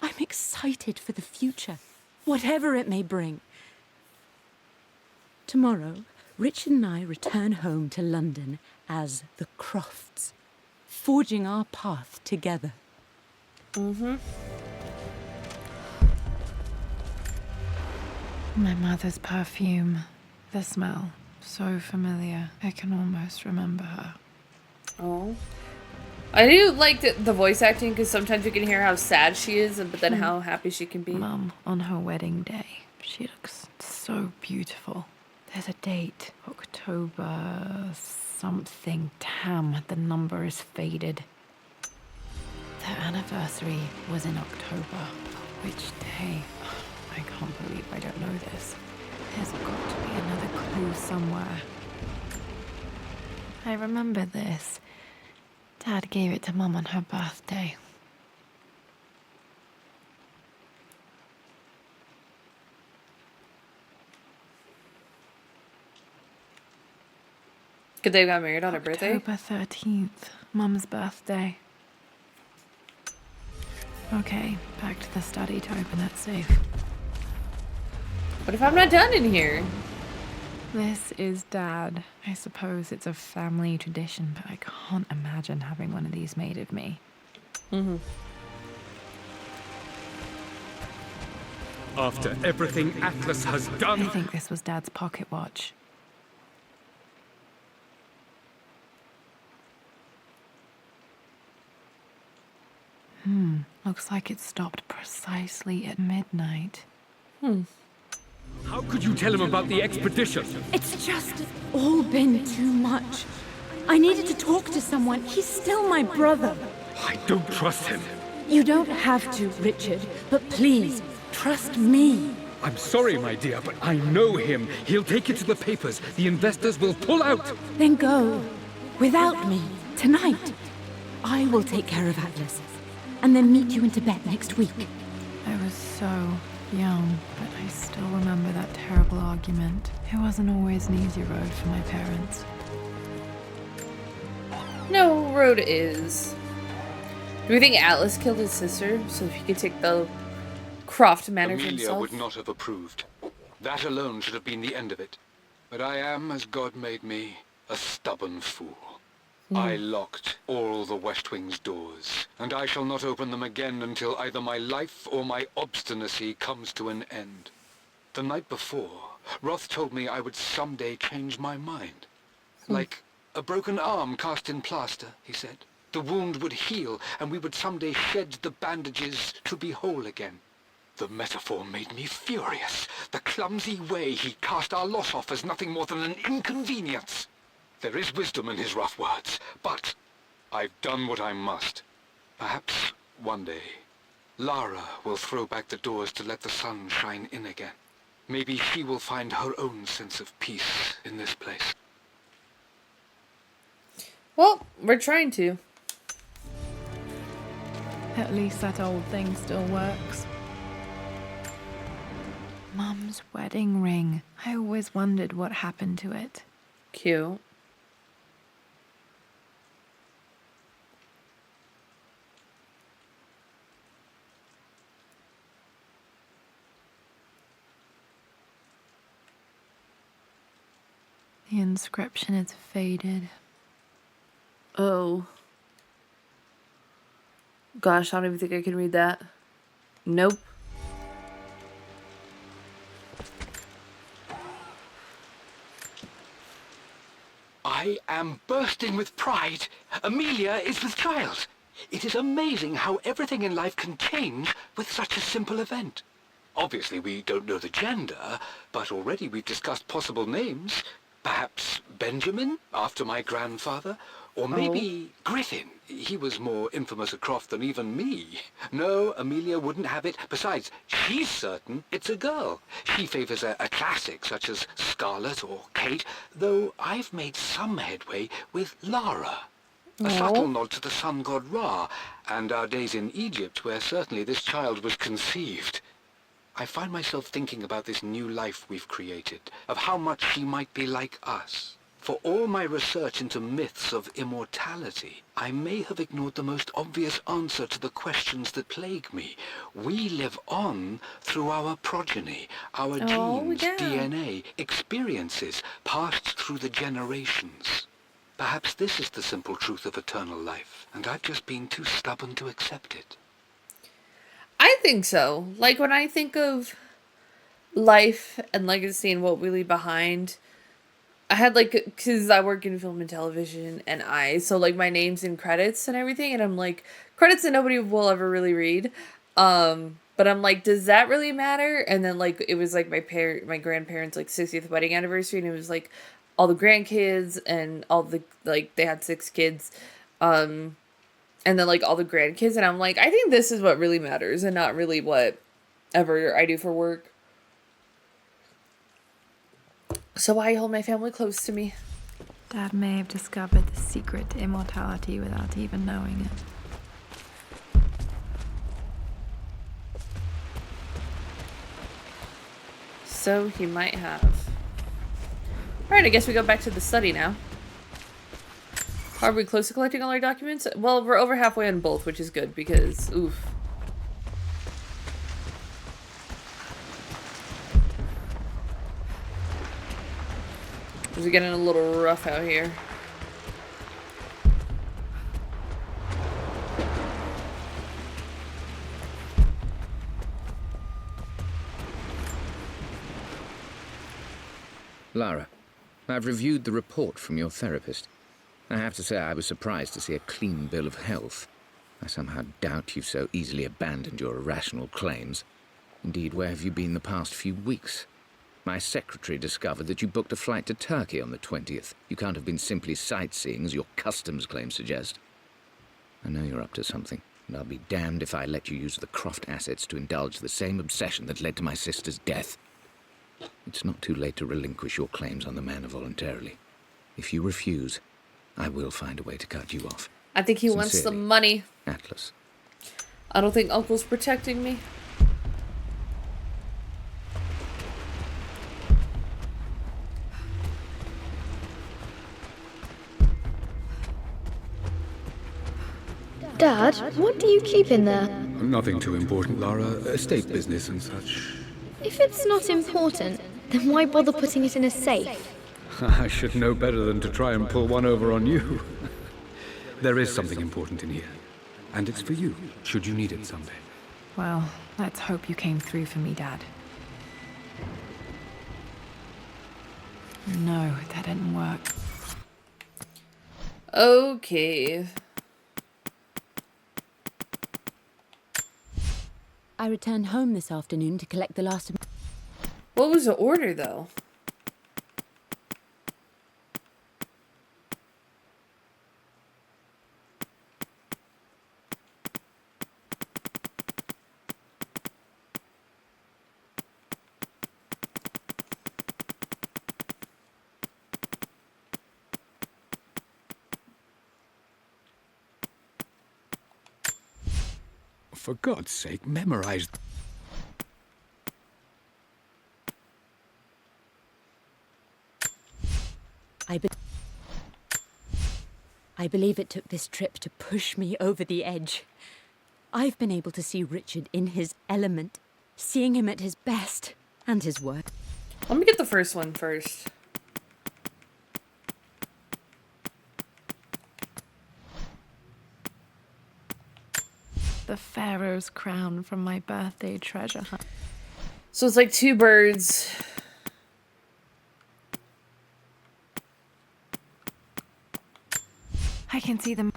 I'm excited for the future, whatever it may bring. Tomorrow, Richard and I return home to London as the Crofts, forging our path together. My mother's perfume. The smell. So familiar. I can almost remember her. Oh. I do like the voice acting because sometimes you can hear how sad she is, but then how happy she can be. Mum, on her wedding day, she looks so beautiful. There's a date. October something. Damn, the number is faded. Their anniversary was in October. Which day? I can't believe I don't know this. There's got to be another clue somewhere. I remember this. Dad gave it to Mum on her birthday. Because they got married on her birthday? October 13th. Mum's birthday. Okay, back to the study to open that safe. What if I'm not done in here? This is Dad. I suppose it's a family tradition, but I can't imagine having one of these made of me. After everything Atlas has I done... think this was Dad's pocket watch. Looks like it stopped precisely at midnight. How could you tell him about the expedition? It's just all been too much. I needed to talk to someone. He's still my brother. I don't trust him. You don't have to, Richard, but please, trust me. I'm sorry, my dear, but I know him. He'll take it to the papers. The investors will pull out. Then go. Without me. Tonight. I will take care of Atlas. And then meet you in Tibet next week. I was so young, but I still remember that terrible argument. It wasn't always an easy road for my parents. No, road is. Do we think Atlas killed his sister so he could take the Croft Manor to Amelia himself? would not have approved. That alone should have been the end of it. But I am, as God made me, a stubborn fool. I locked all the West Wing's doors, and I shall not open them again until either my life or my obstinacy comes to an end. The night before, Roth told me I would someday change my mind. Like a broken arm cast in plaster, he said. The wound would heal, and we would someday shed the bandages to be whole again. The metaphor made me furious. The clumsy way he cast our loss off as nothing more than an inconvenience. There is wisdom in his rough words, but I've done what I must. Perhaps one day, Lara will throw back the doors to let the sun shine in again. Maybe she will find her own sense of peace in this place. Well, we're trying to. At least that old thing still works. Mum's wedding ring. I always wondered what happened to it. Cute. The inscription is faded. Oh. Gosh, I don't even think I can read that. Nope. I am bursting with pride. Amelia is with child. It is amazing how everything in life can change with such a simple event. Obviously, we don't know the gender, but already we've discussed possible names. Perhaps Benjamin, after my grandfather, or maybe Griffin. He was more infamous at Croft than even me. No, Amelia wouldn't have it. Besides, she's certain it's a girl. She favours a classic such as Scarlet or Kate, though I've made some headway with Lara. A subtle nod to the sun god Ra, and our days in Egypt, where certainly this child was conceived. I find myself thinking about this new life we've created, of how much she might be like us. For all my research into myths of immortality, I may have ignored the most obvious answer to the questions that plague me. We live on through our progeny, our genes, DNA, experiences passed through the generations. Perhaps this is the simple truth of eternal life, and I've just been too stubborn to accept it. I think so. Like, when I think of life and legacy and what we leave behind, I had, like, because I work in film and television, and so, like, my name's in credits and everything, and I'm like, credits that nobody will ever really read. But I'm like, does that really matter? And then, like, it was, like, my grandparents', like, 60th wedding anniversary, and it was, like, all the grandkids and all the, like, they had 6 kids. And then, like, all the grandkids. And I'm like, I think this is what really matters and not really whatever I do for work. So I hold my family close to me. Dad may have discovered the secret to immortality without even knowing it. So he might have. Alright, I guess we go back to the study now. Are we close to collecting all our documents? Well, we're over halfway on both, which is good because, oof. It's getting a little rough out here. Lara, I've reviewed the report from your therapist. I have to say I was surprised to see a clean bill of health. I somehow doubt you've so easily abandoned your irrational claims. Indeed, where have you been the past few weeks? My secretary discovered that you booked a flight to Turkey on the 20th. You can't have been simply sightseeing, as your customs claims suggest. I know you're up to something, and I'll be damned if I let you use the Croft assets to indulge the same obsession that led to my sister's death. It's not too late to relinquish your claims on the manor voluntarily. If you refuse, I will find a way to cut you off. I think he wants the money. Atlas. I don't think Uncle's protecting me. Dad, what do you keep in there? Nothing too important, Lara. Estate business and such. If it's not important, then why bother putting it in a safe? I should know better than to try and pull one over on you. There is something important in here. And it's for you, should you need it someday. Well, let's hope you came through for me, Dad. No, that didn't work. Okay. I returned home this afternoon to collect the last of... What was the order, though? For God's sake, memorize... I believe it took this trip to push me over the edge. I've been able to see Richard in his element, seeing him at his best and his worst. Let me get the first one first. The Pharaoh's crown from my birthday treasure hunt. So it's like 2 birds. I can see them.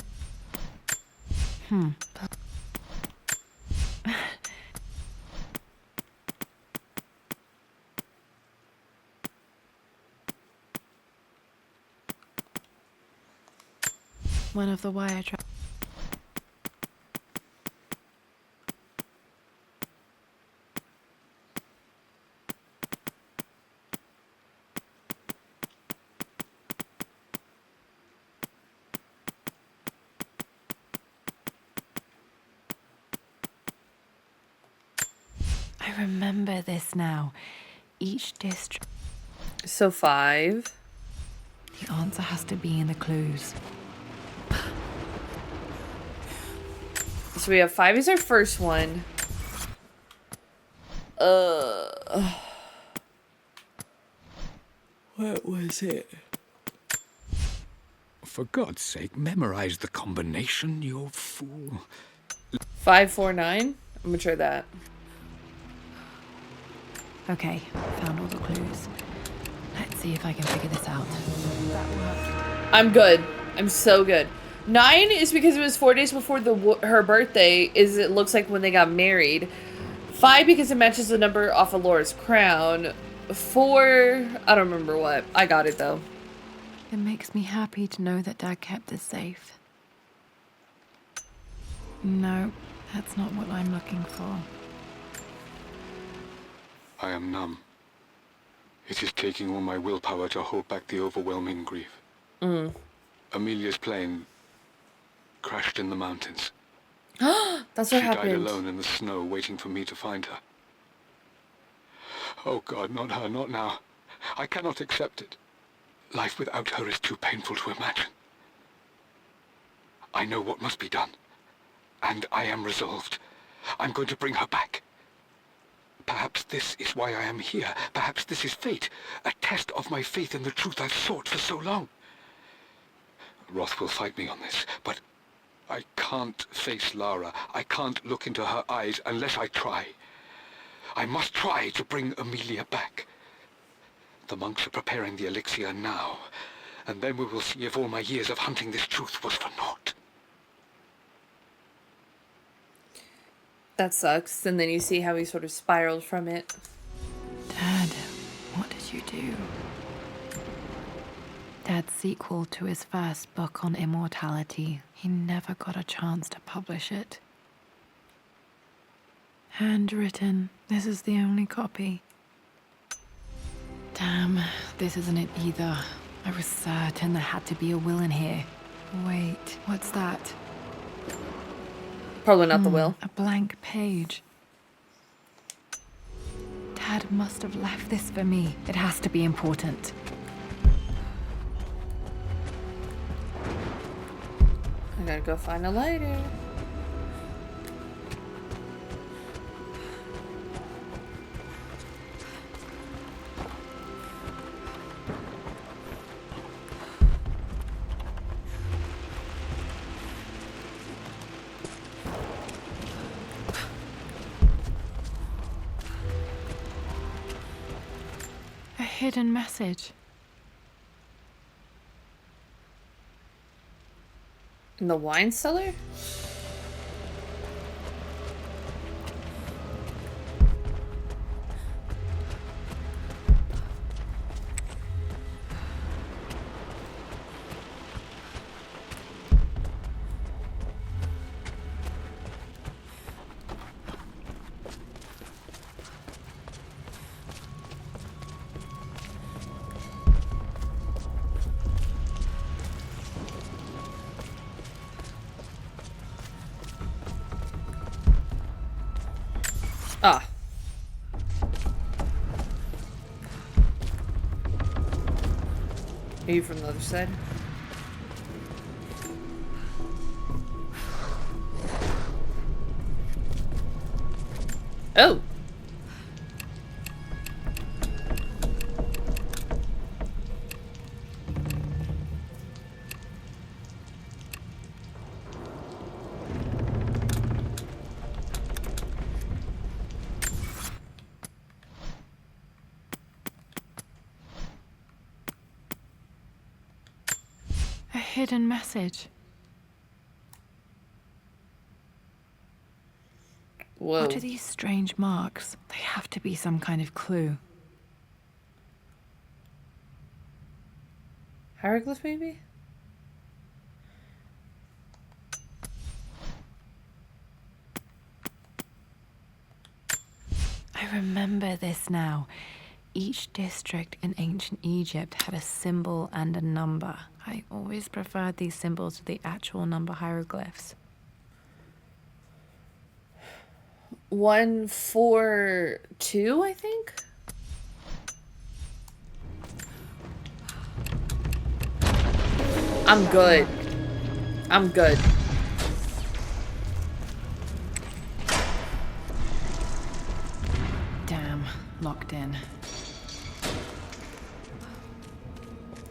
One of the wire tracks. I remember this now. Each district. So 5. The answer has to be in the clues. So we have 5 is our first one. What was it? For God's sake, memorize the combination, you fool. 5, 4, 9. I'm gonna try that. Okay, found all the clues. Let's see if I can figure this out. That worked. I'm good. I'm so good. 9 is because it was 4 days before her birthday. It looks like when they got married. 5 because it matches the number off of Laura's crown. 4, I don't remember what. I got it though. It makes me happy to know that Dad kept it safe. No, that's not what I'm looking for. I am numb. It is taking all my willpower to hold back the overwhelming grief. Amelia's plane crashed in the mountains. That's what She died happened. alone in the snow, waiting for me to find her. Oh God, not her, not now. I cannot accept it. Life without her is too painful to imagine. I know what must be done, and I am resolved. I'm going to bring her back. Perhaps this is why I am here. Perhaps this is fate, a test of my faith in the truth I've sought for so long. Roth will fight me on this, but I can't face Lara. I can't look into her eyes unless I try. I must try to bring Amelia back. The monks are preparing the elixir now, and then we will see if all my years of hunting this truth was for naught. That sucks. And then you see how he sort of spiraled from it. Dad, what did you do? Dad's sequel to his first book on immortality. He never got a chance to publish it. Handwritten. This is the only copy. Damn, this isn't it either. I was certain there had to be a will in here. Wait, what's that? Probably not the will. A blank page. Dad must have left this for me. It has to be important. I gotta go find a lighter. A hidden message. In the wine cellar? Maybe from the other side. Oh! A hidden message. Whoa. What are these strange marks? They have to be some kind of clue. Hieroglyph, maybe? I remember this now. Each district in ancient Egypt had a symbol and a number. I always preferred these symbols to the actual number hieroglyphs. 142, I think? I'm good. I'm good. Damn, locked in.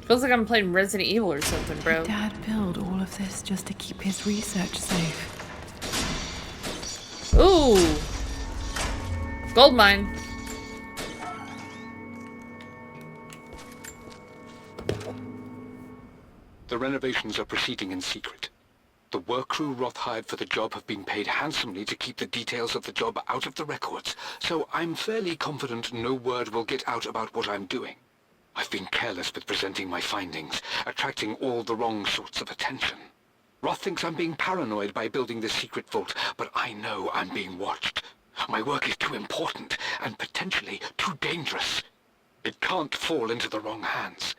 Feels like I'm playing Resident Evil or something, bro. Did Dad build all of this just to keep his research safe? Ooh! Gold mine. The renovations are proceeding in secret. The work crew Roth hired for the job have been paid handsomely to keep the details of the job out of the records, so I'm fairly confident no word will get out about what I'm doing. I've been careless with presenting my findings, attracting all the wrong sorts of attention. Roth thinks I'm being paranoid by building this secret vault, but I know I'm being watched. My work is too important and potentially too dangerous. It can't fall into the wrong hands.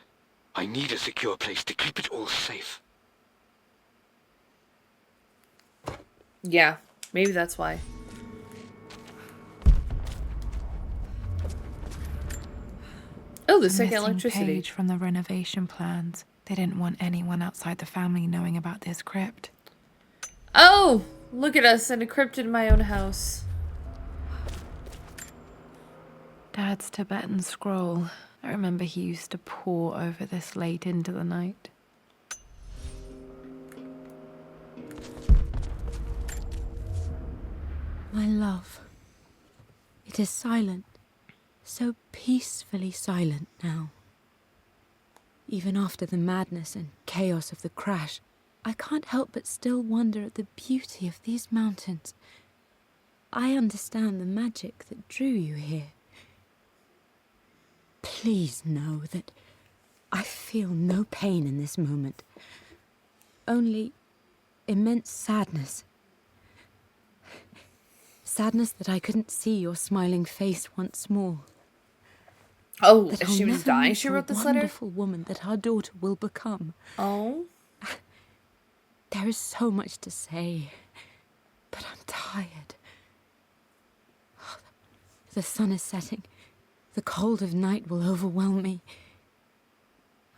I need a secure place to keep it all safe. Yeah, maybe that's why. Oh, the second Missing electricity. page from the renovation plans. They didn't want anyone outside the family knowing about this crypt. Oh! Look at us in a crypt in my own house. Dad's Tibetan scroll. I remember he used to pore over this late into the night. My love, it is silent, so peacefully silent now. Even after the madness and chaos of the crash, I can't help but still wonder at the beauty of these mountains. I understand the magic that drew you here. Please know that I feel no pain in this moment, only immense sadness. Sadness that I couldn't see your smiling face once more. Oh, That as I'll she was never dying, meet she the wrote this letter? wonderful woman that our daughter will become. Oh. There is so much to say, but I'm tired. The sun is setting. The cold of night will overwhelm me.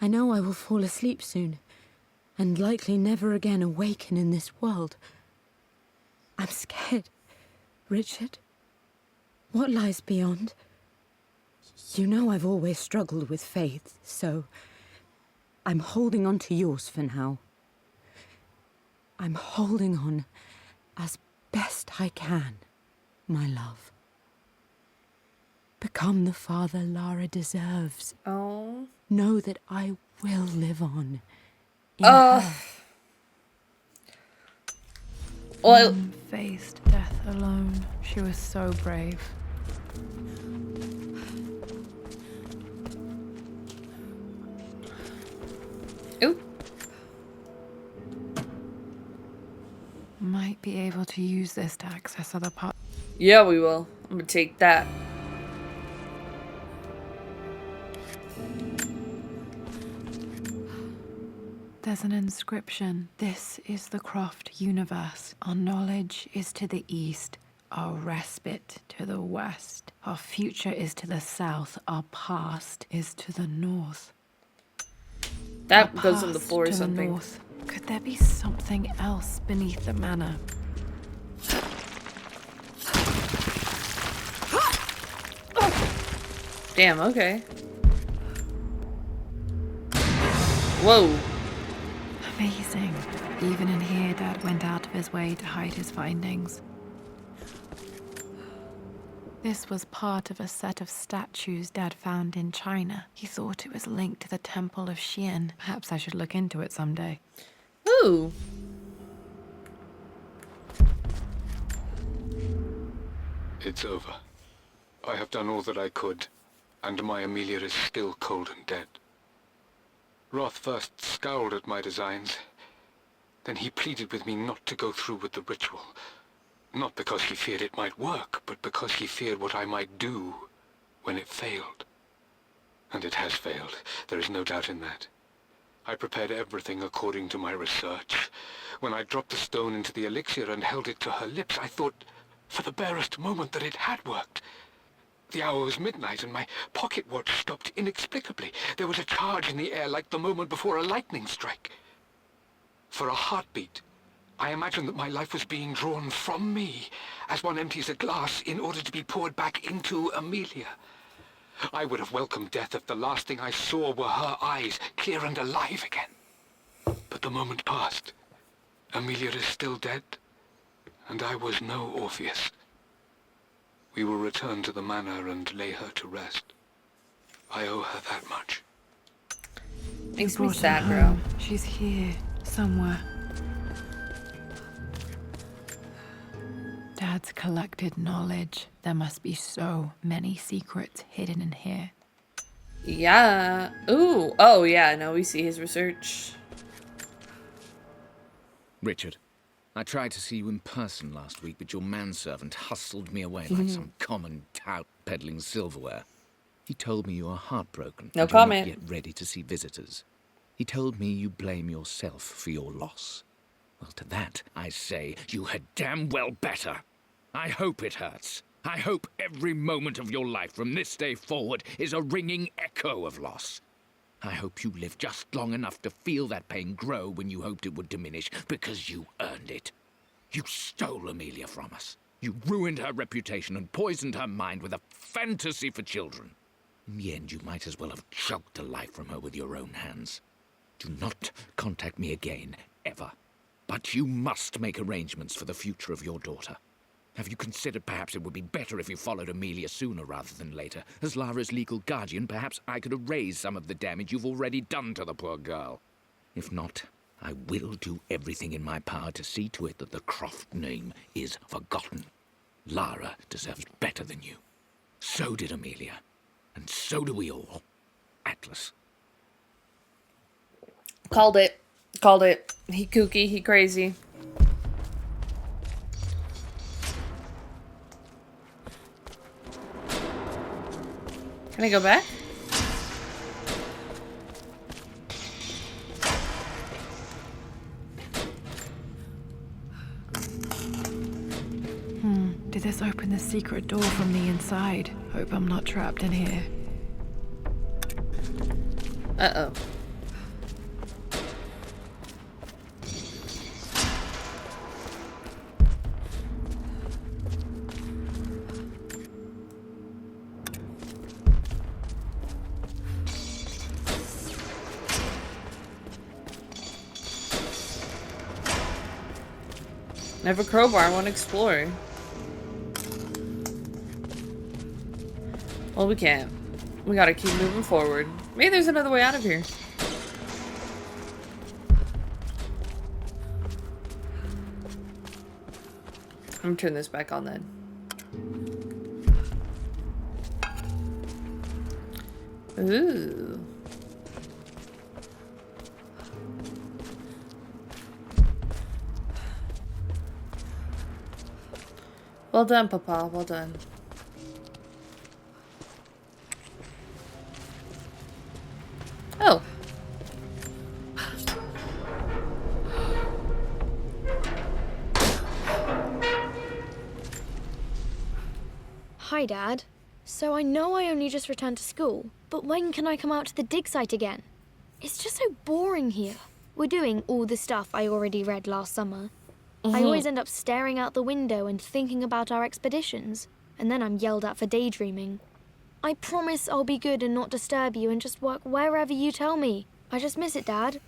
I know I will fall asleep soon, and likely never again awaken in this world. I'm scared. Richard, what lies beyond? You know I've always struggled with faith, so I'm holding on to yours for now. I'm holding on as best I can, my love. Become the father Lara deserves. Oh. Know that I will live on in her. Well, Faced death alone. She was so brave. ooh. Might be able to use this to access other parts. Yeah, we will. I'm gonna take that. There's an inscription. This is the Croft universe. Our knowledge is to the east, our respite to the west. Our future is to the south, our past is to the north. That A goes on the past floor or to the something. north. Could there be something else beneath the manor? Damn, okay. Whoa. Amazing. Even in here, Dad went out of his way to hide his findings. This was part of a set of statues Dad found in China. He thought it was linked to the Temple of Xian. Perhaps I should look into it someday. Ooh. It's over. I have done all that I could, and my Amelia is still cold and dead. Roth first scowled at my designs. Then he pleaded with me not to go through with the ritual. Not because he feared it might work, but because he feared what I might do when it failed. And it has failed. There is no doubt in that. I prepared everything according to my research. When I dropped the stone into the elixir and held it to her lips, I thought for the barest moment that it had worked. The hour was midnight and my pocket watch stopped inexplicably. There was a charge in the air like the moment before a lightning strike. For a heartbeat, I imagined that my life was being drawn from me as one empties a glass in order to be poured back into Amelia. I would have welcomed death if the last thing I saw were her eyes, clear and alive again. But the moment passed. Amelia is still dead, and I was no Orpheus. We will return to the manor and lay her to rest. I owe her that much. Makes me Brought her sad, bro. home. She's here, somewhere. Dad's collected knowledge. There must be so many secrets hidden in here. Yeah. Ooh. Oh, yeah. No, we see his research. Richard, I tried to see you in person last week, but your manservant hustled me away like some common tout peddling silverware. He told me you are heartbroken. No and you're comment. not yet ready to see visitors. He told me you blame yourself for your loss. Well, to that, I say you had damn well better. I hope it hurts. I hope every moment of your life from this day forward is a ringing echo of loss. I hope you live just long enough to feel that pain grow when you hoped it would diminish, because you earned it. You stole Amelia from us. You ruined her reputation and poisoned her mind with a fantasy for children. In the end, you might as well have choked the life from her with your own hands. Do not contact me again, ever. But you must make arrangements for the future of your daughter. Have you considered perhaps it would be better if you followed Amelia sooner rather than later? As Lara's legal guardian, perhaps I could erase some of the damage you've already done to the poor girl. If not, I will do everything in my power to see to it that the Croft name is forgotten. Lara deserves better than you. So did Amelia. And so do we all. Atlas. Called it. Called it. He kooky. He crazy. Can I go back? Did this open the secret door from the inside? Hope I'm not trapped in here. Uh-oh. Never crowbar, I want to explore. Well, we can't. We gotta keep moving forward. Maybe there's another way out of here. I'm gonna turn this back on then. Ooh. Well done, Papa. Well done. Oh. Hi, Dad. So I know I only just returned to school, but when can I come out to the dig site again? It's just so boring here. We're doing all the stuff I already read last summer. I always end up staring out the window and thinking about our expeditions, and then I'm yelled at for daydreaming. I promise I'll be good and not disturb you and just work wherever you tell me. I just miss it, Dad.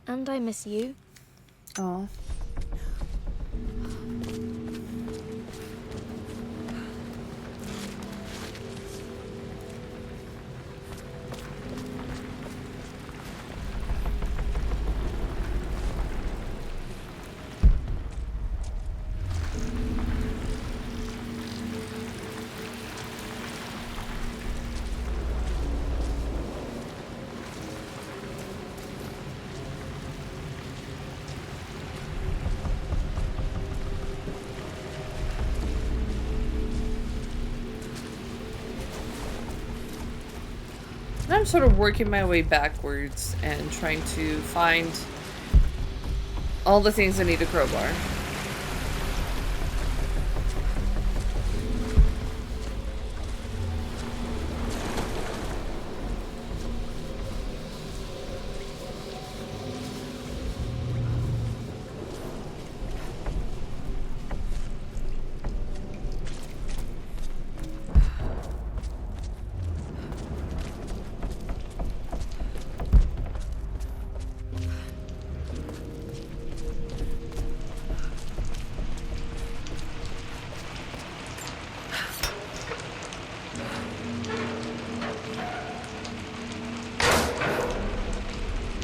And I miss you. Oh. I'm sort of working my way backwards and trying to find all the things I need to crowbar.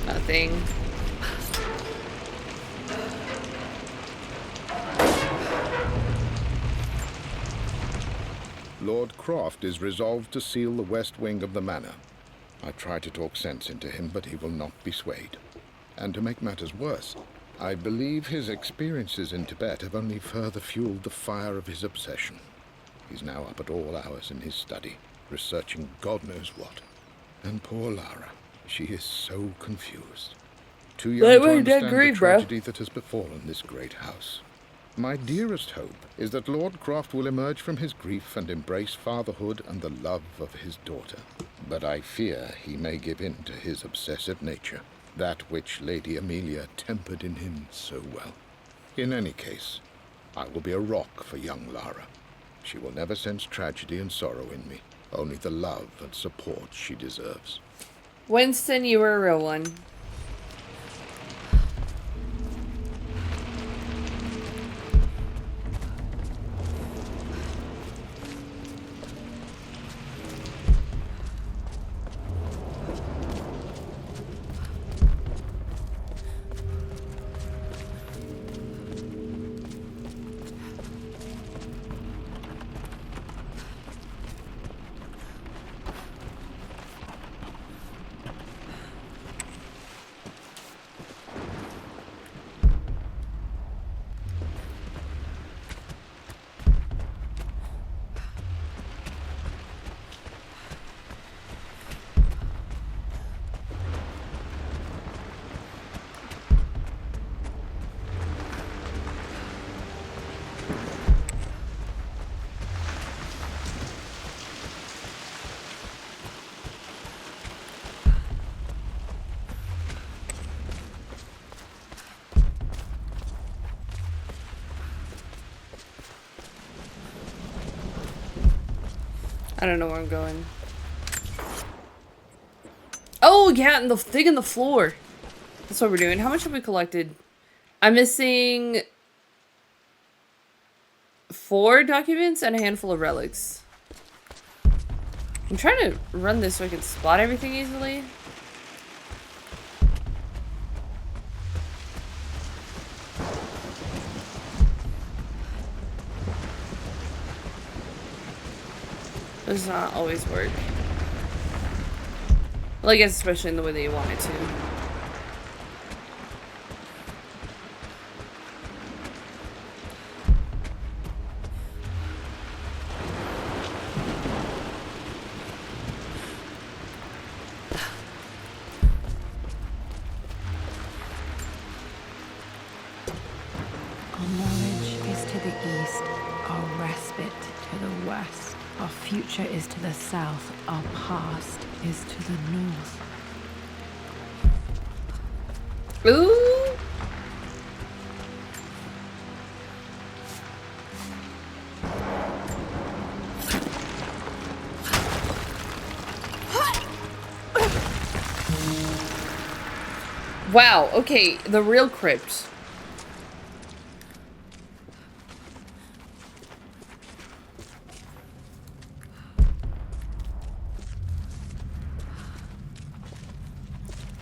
Nothing. Lord Croft is resolved to seal the west wing of the manor. I try to talk sense into him, but he will not be swayed. And to make matters worse, I believe his experiences in Tibet have only further fueled the fire of his obsession. He's now up at all hours in his study, researching God knows what. And poor Lara, she is so confused. Too young to understand the tragedy that has befallen this great house. My dearest hope is that Lord Croft will emerge from his grief and embrace fatherhood and the love of his daughter. But I fear he may give in to his obsessive nature, that which Lady Amelia tempered in him so well. In any case, I will be a rock for young Lara. She will never sense tragedy and sorrow in me, only the love and support she deserves. Winston, you were a real one. I don't know where I'm going. Oh, yeah, and the thing in the floor. That's what we're doing. How much have we collected? I'm missing 4 documents and a handful of relics. I'm trying to run this so I can spot everything easily. Does not always work. Well, I guess especially in the way that you want it to. Our knowledge is to the east, our respite to the west. Our future is to the south, our past is to the north. Ooh. Wow, okay, the real crypt.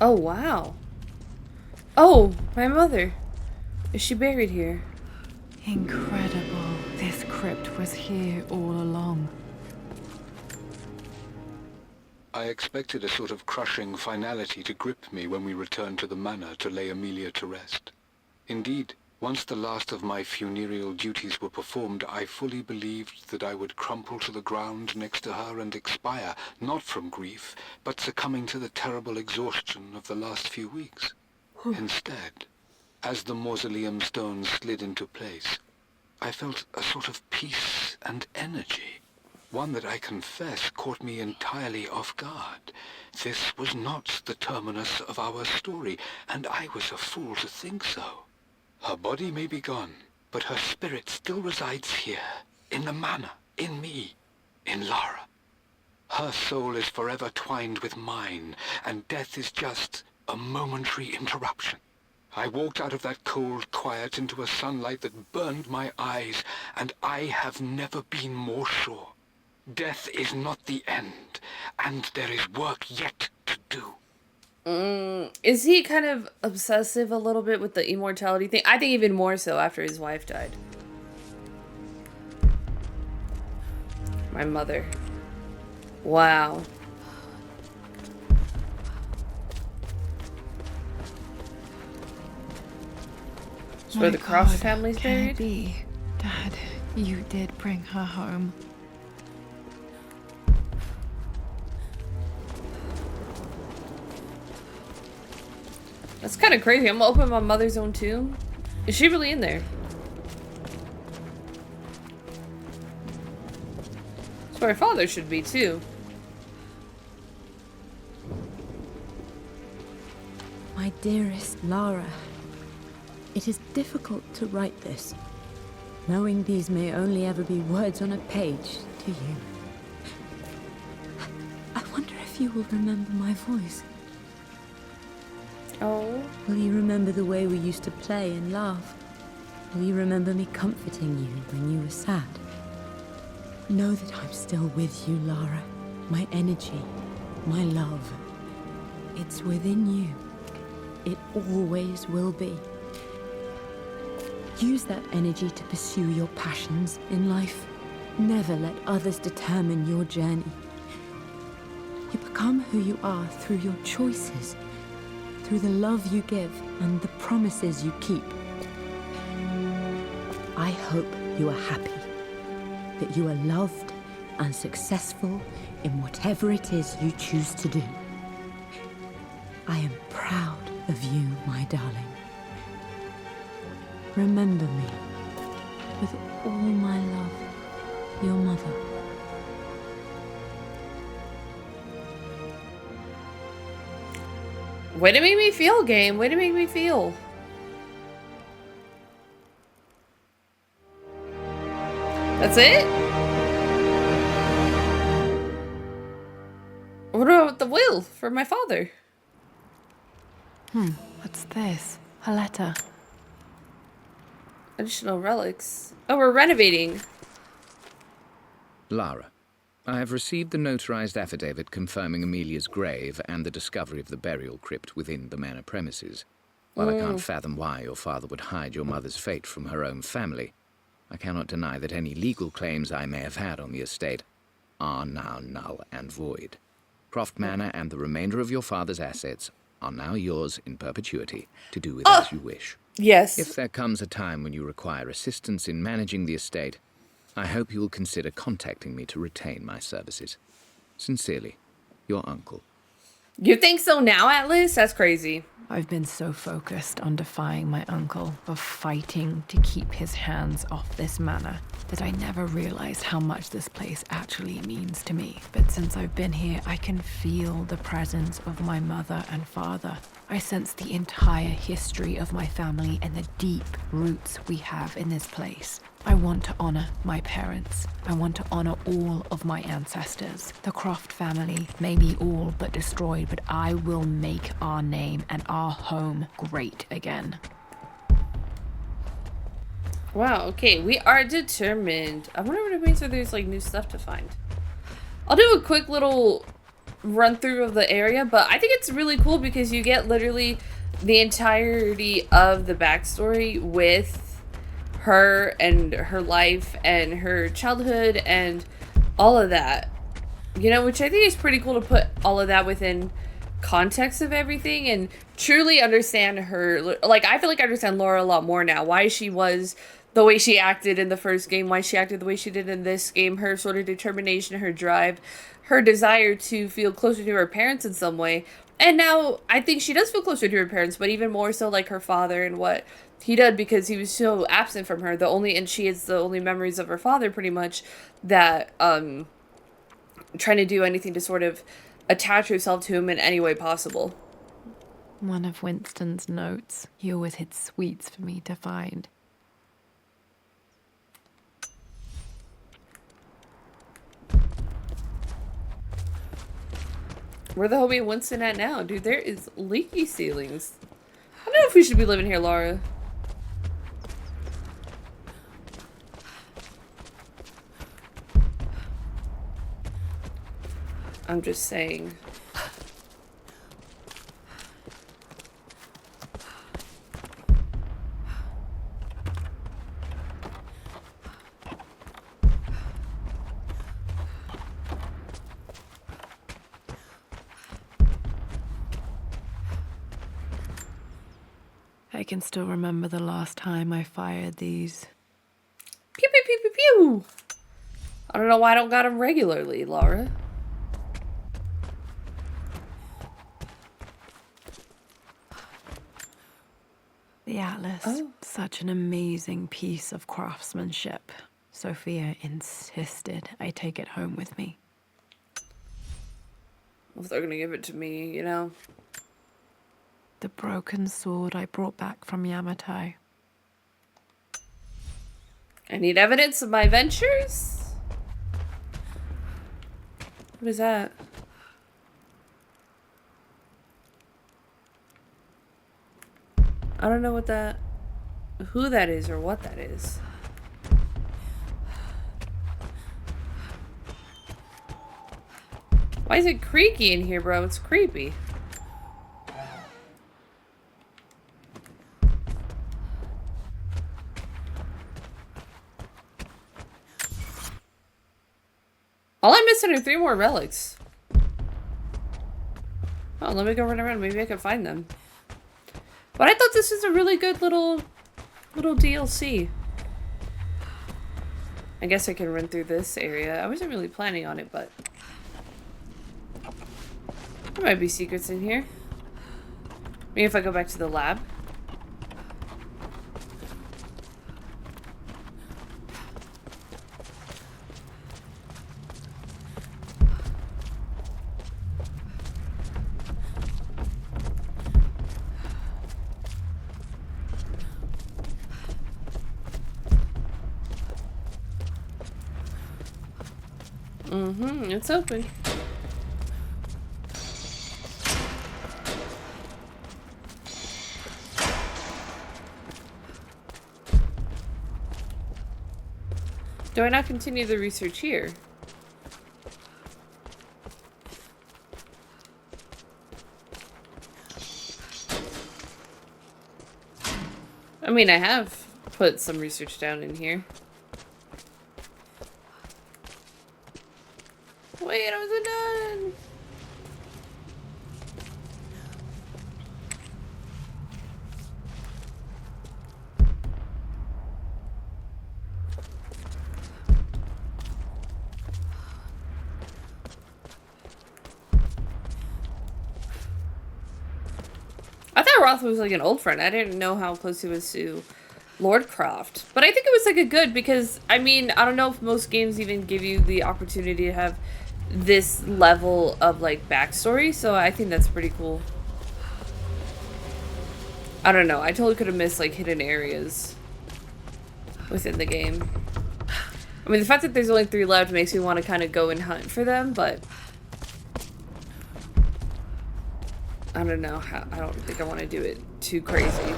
Oh, wow. Oh, my mother. Is she buried here? Incredible. This crypt was here all along. I expected a sort of crushing finality to grip me when we returned to the manor to lay Amelia to rest. Indeed, once the last of my funereal duties were performed, I fully believed that I would crumple to the ground next to her and expire, not from grief, but succumbing to the terrible exhaustion of the last few weeks. Instead, as the mausoleum stones slid into place, I felt a sort of peace and energy. One that I confess caught me entirely off guard. This was not the terminus of our story, and I was a fool to think so. Her body may be gone, but her spirit still resides here, in the manor, in me, in Lara. Her soul is forever twined with mine, and death is just a momentary interruption. I walked out of that cold quiet into a sunlight that burned my eyes, and I have never been more sure. Death is not the end, and there is work yet to do. Is he kind of obsessive a little bit with the immortality thing? I think even more so after his wife died. My mother. Wow. It's where the Croft family's buried? Be? Dad, you did bring her home. That's kind of crazy. I'm gonna open my mother's own tomb. Is she really in there? That's where her father should be too. My dearest Lara, it is difficult to write this, knowing these may only ever be words on a page to you. I wonder if you will remember my voice. Oh. Will you remember the way we used to play and laugh? Will you remember me comforting you when you were sad? Know that I'm still with you, Lara. My energy, my love. It's within you. It always will be. Use that energy to pursue your passions in life. Never let others determine your journey. You become who you are through your choices, through the love you give and the promises you keep. I hope you are happy, that you are loved and successful in whatever it is you choose to do. I am proud of you, my darling. Remember me, with all my love, your mother. Way to make me feel, game. Way to make me feel. That's it? What about the will for my father? What's this? A letter. Additional relics. Oh, we're renovating. Lara, I have received the notarized affidavit confirming Amelia's grave and the discovery of the burial crypt within the manor premises. While I can't fathom why your father would hide your mother's fate from her own family, I cannot deny that any legal claims I may have had on the estate are now null and void. Croft Manor and the remainder of your father's assets are now yours in perpetuity to do with as you wish. Yes. If there comes a time when you require assistance in managing the estate, I hope you will consider contacting me to retain my services. Sincerely, your uncle. You think so now, Atlas? That's crazy. I've been so focused on defying my uncle, of fighting to keep his hands off this manor, that I never realized how much this place actually means to me. But since I've been here, I can feel the presence of my mother and father. I sense the entire history of my family and the deep roots we have in this place. I want to honor my parents. I want to honor all of my ancestors. The Croft family may be all but destroyed, but I will make our name and our home great again. Wow, okay, we are determined. I wonder what it means if there's like new stuff to find. I'll do a quick little run through of the area, but I think it's really cool because you get literally the entirety of the backstory with her and her life and her childhood and all of that, you know, which I think is pretty cool to put all of that within context of everything and truly understand her. Like, I feel like I understand Lara a lot more now, why she was the way she acted in the first game, why she acted the way she did in this game, her sort of determination, her drive, her desire to feel closer to her parents in some way. And now I think she does feel closer to her parents, but even more so like her father and what he did, because he was so absent from her. And she is the only memories of her father pretty much that trying to do anything to sort of attach herself to him in any way possible. One of Winston's notes. He always hid sweets for me to find. Where the hell be Winston at now? Dude, there is leaky ceilings. I don't know if we should be living here, Lara. I'm just saying. I can still remember the last time I fired these. Pew, pew, pew, pew, pew. I don't know why I don't got them regularly, Lara. The Atlas. Oh. Such an amazing piece of craftsmanship. Sophia insisted I take it home with me. Well, if they're gonna give it to me, you know. The broken sword I brought back from Yamato. I need evidence of my ventures? What is that? I don't know who that is or what that is. Why is it creaky in here, bro? It's creepy. All I'm missing are 3 more relics. Oh, let me go run around. Maybe I can find them. But I thought this was a really good little DLC. I guess I can run through this area. I wasn't really planning on it, but there might be secrets in here. Maybe if I go back to the lab. It's open. Do I not continue the research here? I mean, I have put some research down in here. Wait, I wasn't done. I thought Roth was like an old friend. I didn't know how close he was to Lord Croft. But I think it was like a good, because I mean, I don't know if most games even give you the opportunity to have this level of like backstory, so I think that's pretty cool. I don't know. I totally could have missed like hidden areas within the game. I mean, the fact that there's only 3 left makes me want to kind of go and hunt for them, but I don't know how. I don't think I want to do it too crazy.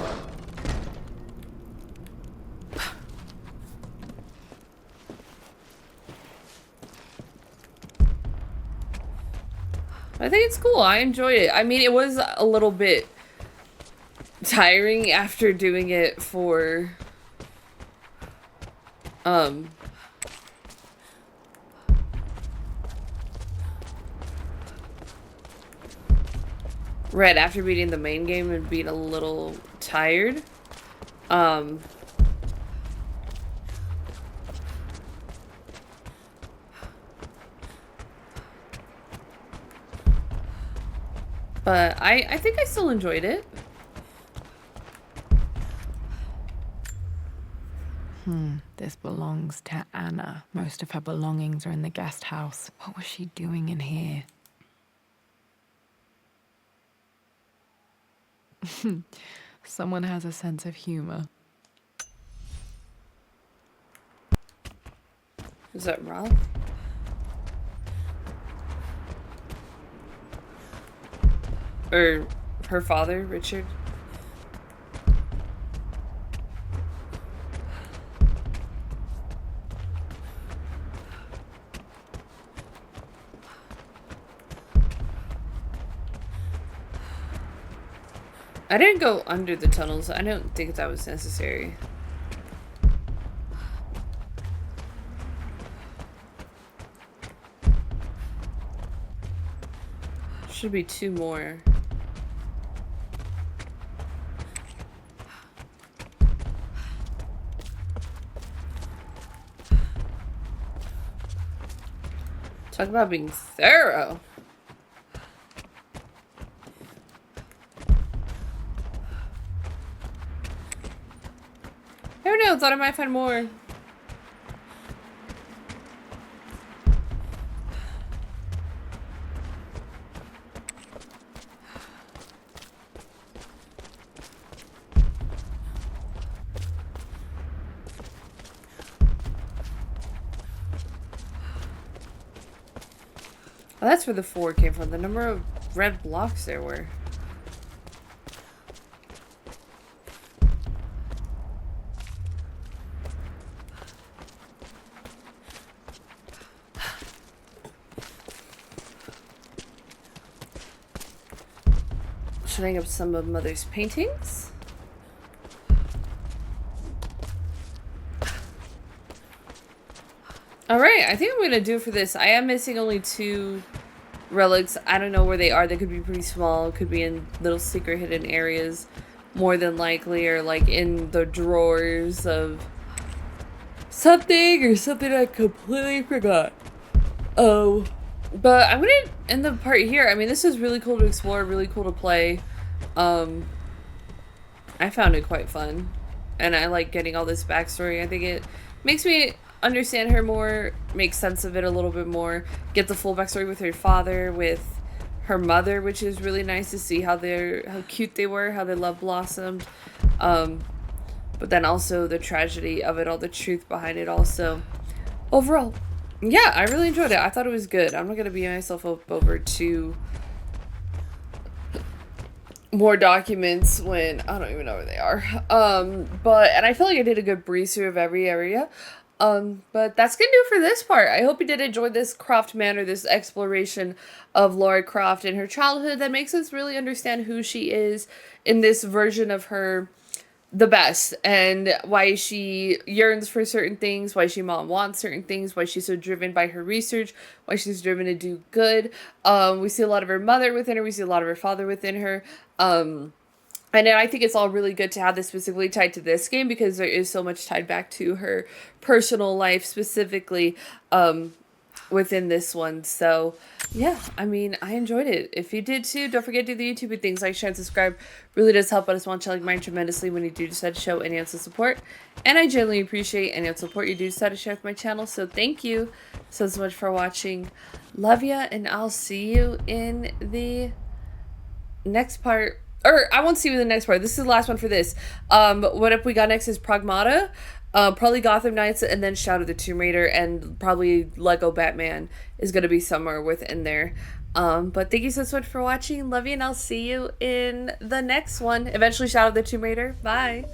I think it's cool. I enjoyed it. I mean, it was a little bit tiring after doing it for Red, after beating the main game and being a little tired. But I think I still enjoyed it. This belongs to Anna. Most of her belongings are in the guest house. What was she doing in here? Someone has a sense of humor. Is that Ralph? Or her father, Richard? I didn't go under the tunnels. I don't think that was necessary. Should be 2 more. Talk about being thorough. I don't know, thought I might find more. Oh, that's where the 4 came from. The number of red blocks there were. Showing up some of Mother's paintings. Alright, I think I'm gonna do it for this. I am missing only 2 relics. I don't know where they are. They could be pretty small. Could be in little secret hidden areas. More than likely. Or like in the drawers of something. Or something I completely forgot. Oh. But I'm gonna end the part here. I mean, this is really cool to explore. Really cool to play. I found it quite fun. And I like getting all this backstory. I think it makes me understand her more, make sense of it a little bit more, get the full backstory with her father, with her mother, which is really nice to see how cute they were, how their love blossomed, but then also the tragedy of it all, the truth behind it also. Overall, yeah, I really enjoyed it. I thought it was good. I'm not gonna beat myself up over 2 more documents when I don't even know where they are. And I feel like I did a good breeze through of every area. But that's gonna do it for this part. I hope you did enjoy this Croft Manor, this exploration of Lara Croft and her childhood that makes us really understand who she is in this version of her the best, and why she yearns for certain things, why she wants certain things, why she's so driven by her research, why she's driven to do good. We see a lot of her mother within her, we see a lot of her father within her. And I think it's all really good to have this specifically tied to this game because there is so much tied back to her personal life specifically within this one. So, yeah, I mean, I enjoyed it. If you did too, don't forget to do the YouTube things like, share, and subscribe. Really does help us want channel like mine tremendously when you do decide to show any ounce of support. And I genuinely appreciate any ounce of support you do decide to share with my channel. So thank you so much for watching. Love ya, and I'll see you in the next part or I won't see you in the next part. This is the last one for this. What up we got next is Pragmata, probably Gotham Knights, and then Shadow of the Tomb Raider, and probably Lego Batman is going to be somewhere within there. But thank you so much for watching. Love you, and I'll see you in the next one. Eventually Shadow of the Tomb Raider. Bye.